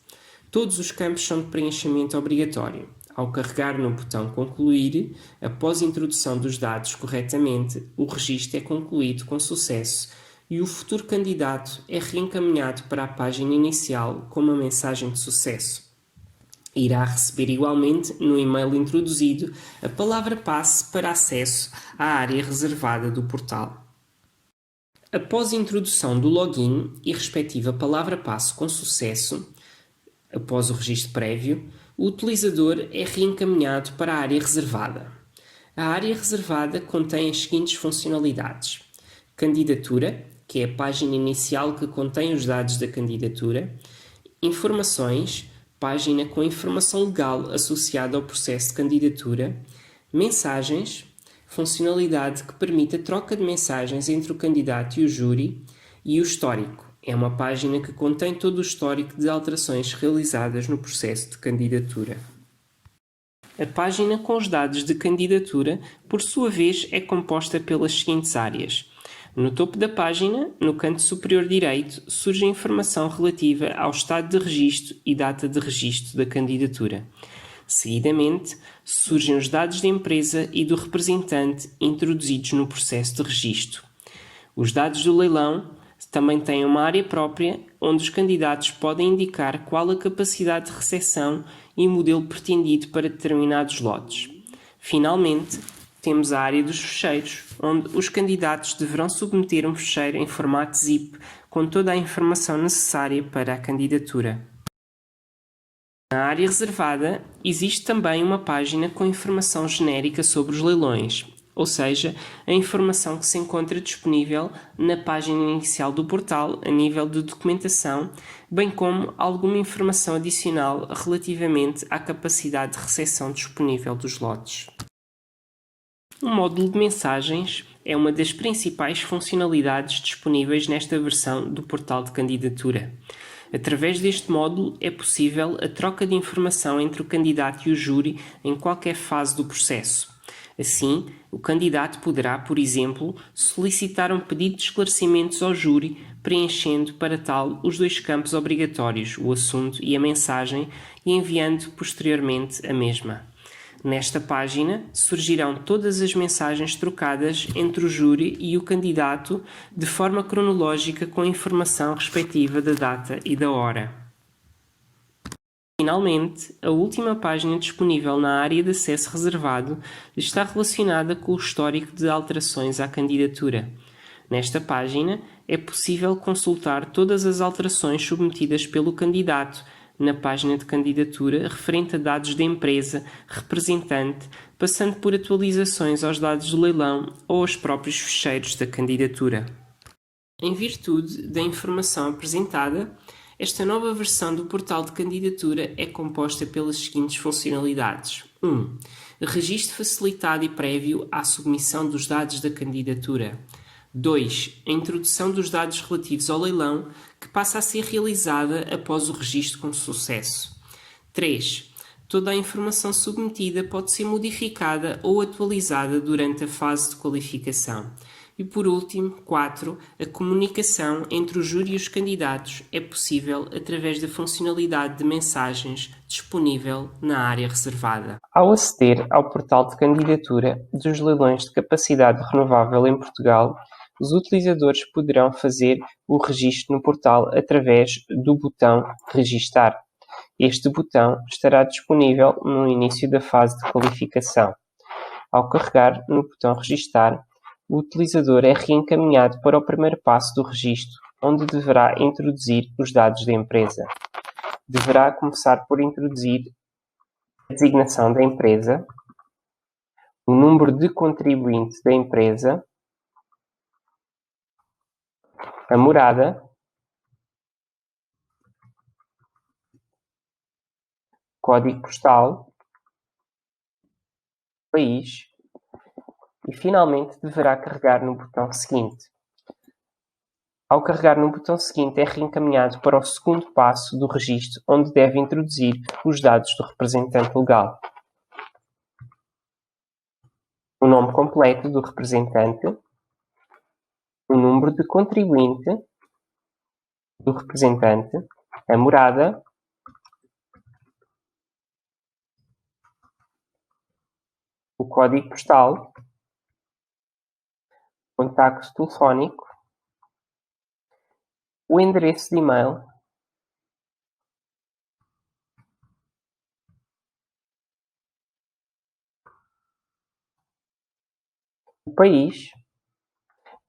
Todos os campos são de preenchimento obrigatório. Ao carregar no botão Concluir, após a introdução dos dados corretamente, o registro é concluído com sucesso e o futuro candidato é reencaminhado para a página inicial com uma mensagem de sucesso. Irá receber igualmente, no e-mail introduzido, a palavra-passe para acesso à área reservada do portal. Após a introdução do login e respectiva palavra-passe com sucesso, após o registro prévio, o utilizador é reencaminhado para a área reservada. A área reservada contém as seguintes funcionalidades: candidatura, que é a página inicial que contém os dados da candidatura; informações, página com informação legal associada ao processo de candidatura; mensagens, funcionalidade que permite a troca de mensagens entre o candidato e o júri; e o histórico, é uma página que contém todo o histórico de alterações realizadas no processo de candidatura. A página com os dados de candidatura, por sua vez, é composta pelas seguintes áreas. No topo da página, no canto superior direito, surge a informação relativa ao estado de registro e data de registro da candidatura. Seguidamente, surgem os dados da empresa e do representante introduzidos no processo de registro. Os dados do leilão também têm uma área própria, onde os candidatos podem indicar qual a capacidade de recepção e modelo pretendido para determinados lotes. Finalmente, temos a área dos ficheiros, onde os candidatos deverão submeter um ficheiro em formato zip com toda a informação necessária para a candidatura. Na área reservada, existe também uma página com informação genérica sobre os leilões, ou seja, a informação que se encontra disponível na página inicial do portal a nível de documentação, bem como alguma informação adicional relativamente à capacidade de recepção disponível dos lotes. O módulo de mensagens é uma das principais funcionalidades disponíveis nesta versão do portal de candidatura. Através deste módulo é possível a troca de informação entre o candidato e o júri em qualquer fase do processo. Assim, o candidato poderá, por exemplo, solicitar um pedido de esclarecimentos ao júri, preenchendo para tal os 2 campos obrigatórios, o assunto e a mensagem, e enviando posteriormente a mesma. Nesta página surgirão todas as mensagens trocadas entre o júri e o candidato de forma cronológica com a informação respectiva da data e da hora. Finalmente, a última página disponível na área de acesso reservado está relacionada com o histórico de alterações à candidatura. Nesta página é possível consultar todas as alterações submetidas pelo candidato na página de candidatura referente a dados da empresa representante, passando por atualizações aos dados do leilão ou aos próprios fecheiros da candidatura. Em virtude da informação apresentada, esta nova versão do portal de candidatura é composta pelas seguintes funcionalidades. 1. Registro facilitado e prévio à submissão dos dados da candidatura. 2. A introdução dos dados relativos ao leilão, que passa a ser realizada após o registro com sucesso. 3. Toda a informação submetida pode ser modificada ou atualizada durante a fase de qualificação. E por último, 4. A comunicação entre o júri e os candidatos é possível através da funcionalidade de mensagens disponível na área reservada. Ao aceder ao portal de candidatura dos leilões de capacidade renovável em Portugal, os utilizadores poderão fazer o registro no portal através do botão Registar. Este botão estará disponível no início da fase de qualificação. Ao carregar no botão Registar, o utilizador é reencaminhado para o primeiro passo do registro, onde deverá introduzir os dados da empresa. Deverá começar por introduzir a designação da empresa, o número de contribuinte da empresa, a morada, código postal, país e, finalmente, deverá carregar no botão seguinte. Ao carregar no botão seguinte, é reencaminhado para o segundo passo do registro, onde deve introduzir os dados do representante legal. O nome completo do representante, o número de contribuinte do representante, a morada, o código postal, contacto telefónico, o endereço de e-mail, o país.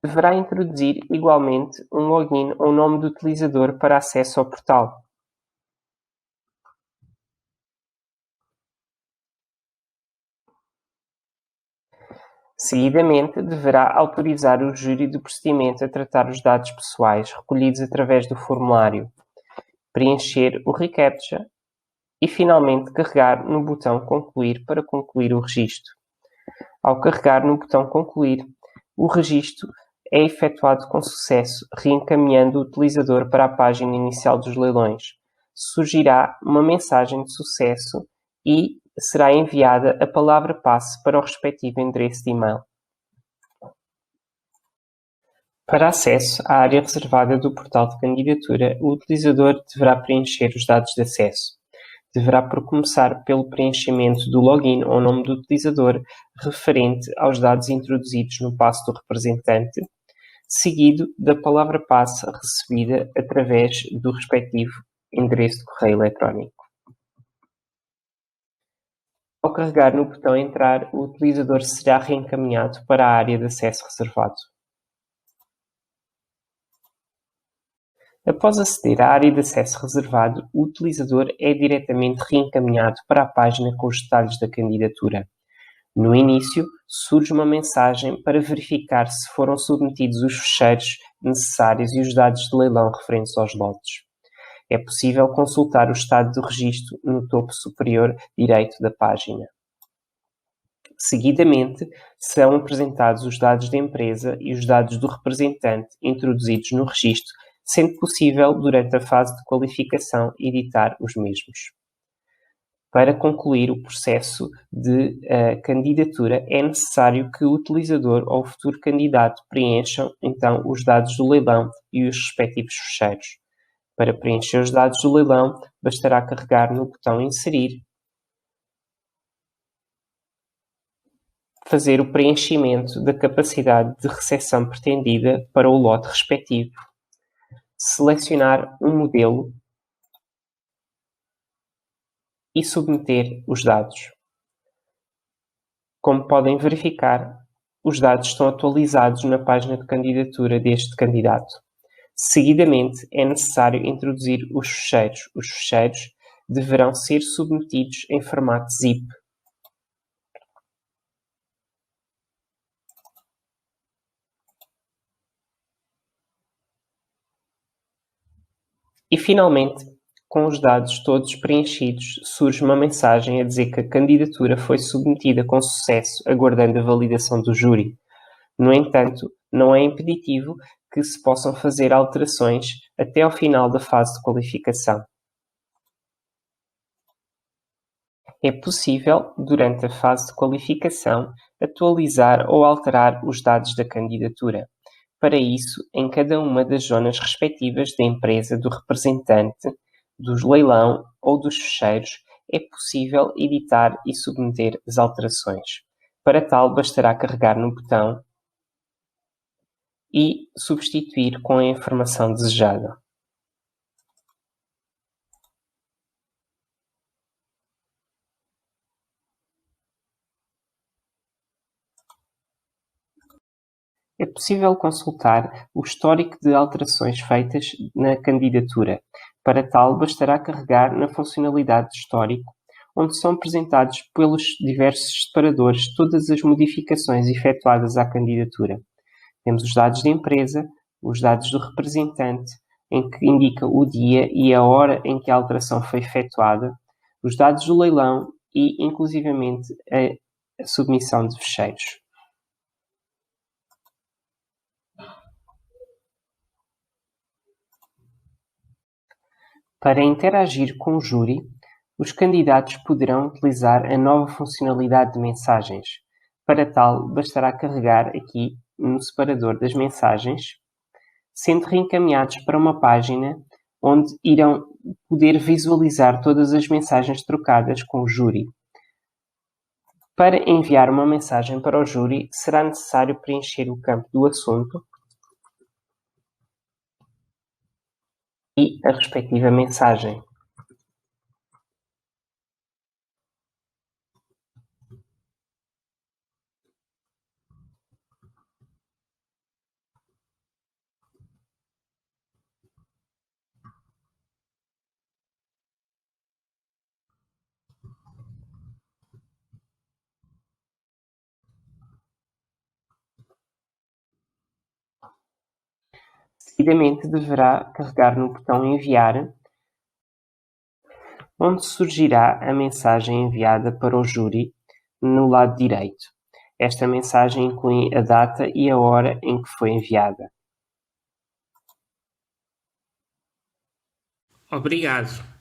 Deverá introduzir igualmente um login ou nome do utilizador para acesso ao portal. Seguidamente, deverá autorizar o júri do procedimento a tratar os dados pessoais recolhidos através do formulário, preencher o reCAPTCHA e, finalmente, carregar no botão Concluir para concluir o registro. Ao carregar no botão Concluir, o registro é efetuado com sucesso, reencaminhando o utilizador para a página inicial dos leilões. Surgirá uma mensagem de sucesso e será enviada a palavra-passe para o respectivo endereço de e-mail. Para acesso à área reservada do portal de candidatura, o utilizador deverá preencher os dados de acesso. Deverá começar pelo preenchimento do login ou nome do utilizador referente aos dados introduzidos no passo do representante, seguido da palavra-passe recebida através do respectivo endereço de correio eletrónico. Ao carregar no botão Entrar, o utilizador será reencaminhado para a área de acesso reservado. Após aceder à área de acesso reservado, o utilizador é diretamente reencaminhado para a página com os detalhes da candidatura. No início, surge uma mensagem para verificar se foram submetidos os fecheiros necessários e os dados de leilão referentes aos lotes. É possível consultar o estado do registro no topo superior direito da página. Seguidamente, são apresentados os dados da empresa e os dados do representante introduzidos no registro, sendo possível, durante a fase de qualificação, editar os mesmos. Para concluir o processo de candidatura, é necessário que o utilizador ou o futuro candidato preencham, então, os dados do leilão e os respectivos fecheiros. Para preencher os dados do leilão, bastará carregar no botão Inserir, fazer o preenchimento da capacidade de recepção pretendida para o lote respectivo, selecionar um modelo e submeter os dados. Como podem verificar, os dados estão atualizados na página de candidatura deste candidato. Seguidamente, é necessário introduzir os fecheiros. Os fecheiros deverão ser submetidos em formato zip. E, finalmente, com os dados todos preenchidos, surge uma mensagem a dizer que a candidatura foi submetida com sucesso, aguardando a validação do júri. No entanto, não é impeditivo que se possam fazer alterações até ao final da fase de qualificação. É possível, durante a fase de qualificação, atualizar ou alterar os dados da candidatura. Para isso, em cada uma das zonas respectivas da empresa, do representante, do leilão ou dos fecheiros, é possível editar e submeter as alterações. Para tal, bastará carregar no botão e substituir com a informação desejada. É possível consultar o histórico de alterações feitas na candidatura. Para tal, bastará carregar na funcionalidade de histórico, onde são apresentados pelos diversos separadores todas as modificações efetuadas à candidatura. Temos os dados da empresa, os dados do representante, em que indica o dia e a hora em que a alteração foi efetuada, os dados do leilão e, inclusivamente, a submissão de fecheiros. Para interagir com o júri, os candidatos poderão utilizar a nova funcionalidade de mensagens. Para tal, bastará carregar aqui no separador das mensagens, sendo reencaminhados para uma página onde irão poder visualizar todas as mensagens trocadas com o júri. Para enviar uma mensagem para o júri, será necessário preencher o campo do assunto e a respectiva mensagem. Seguidamente, deverá carregar no botão Enviar, onde surgirá a mensagem enviada para o júri no lado direito. Esta mensagem inclui a data e a hora em que foi enviada. Obrigado.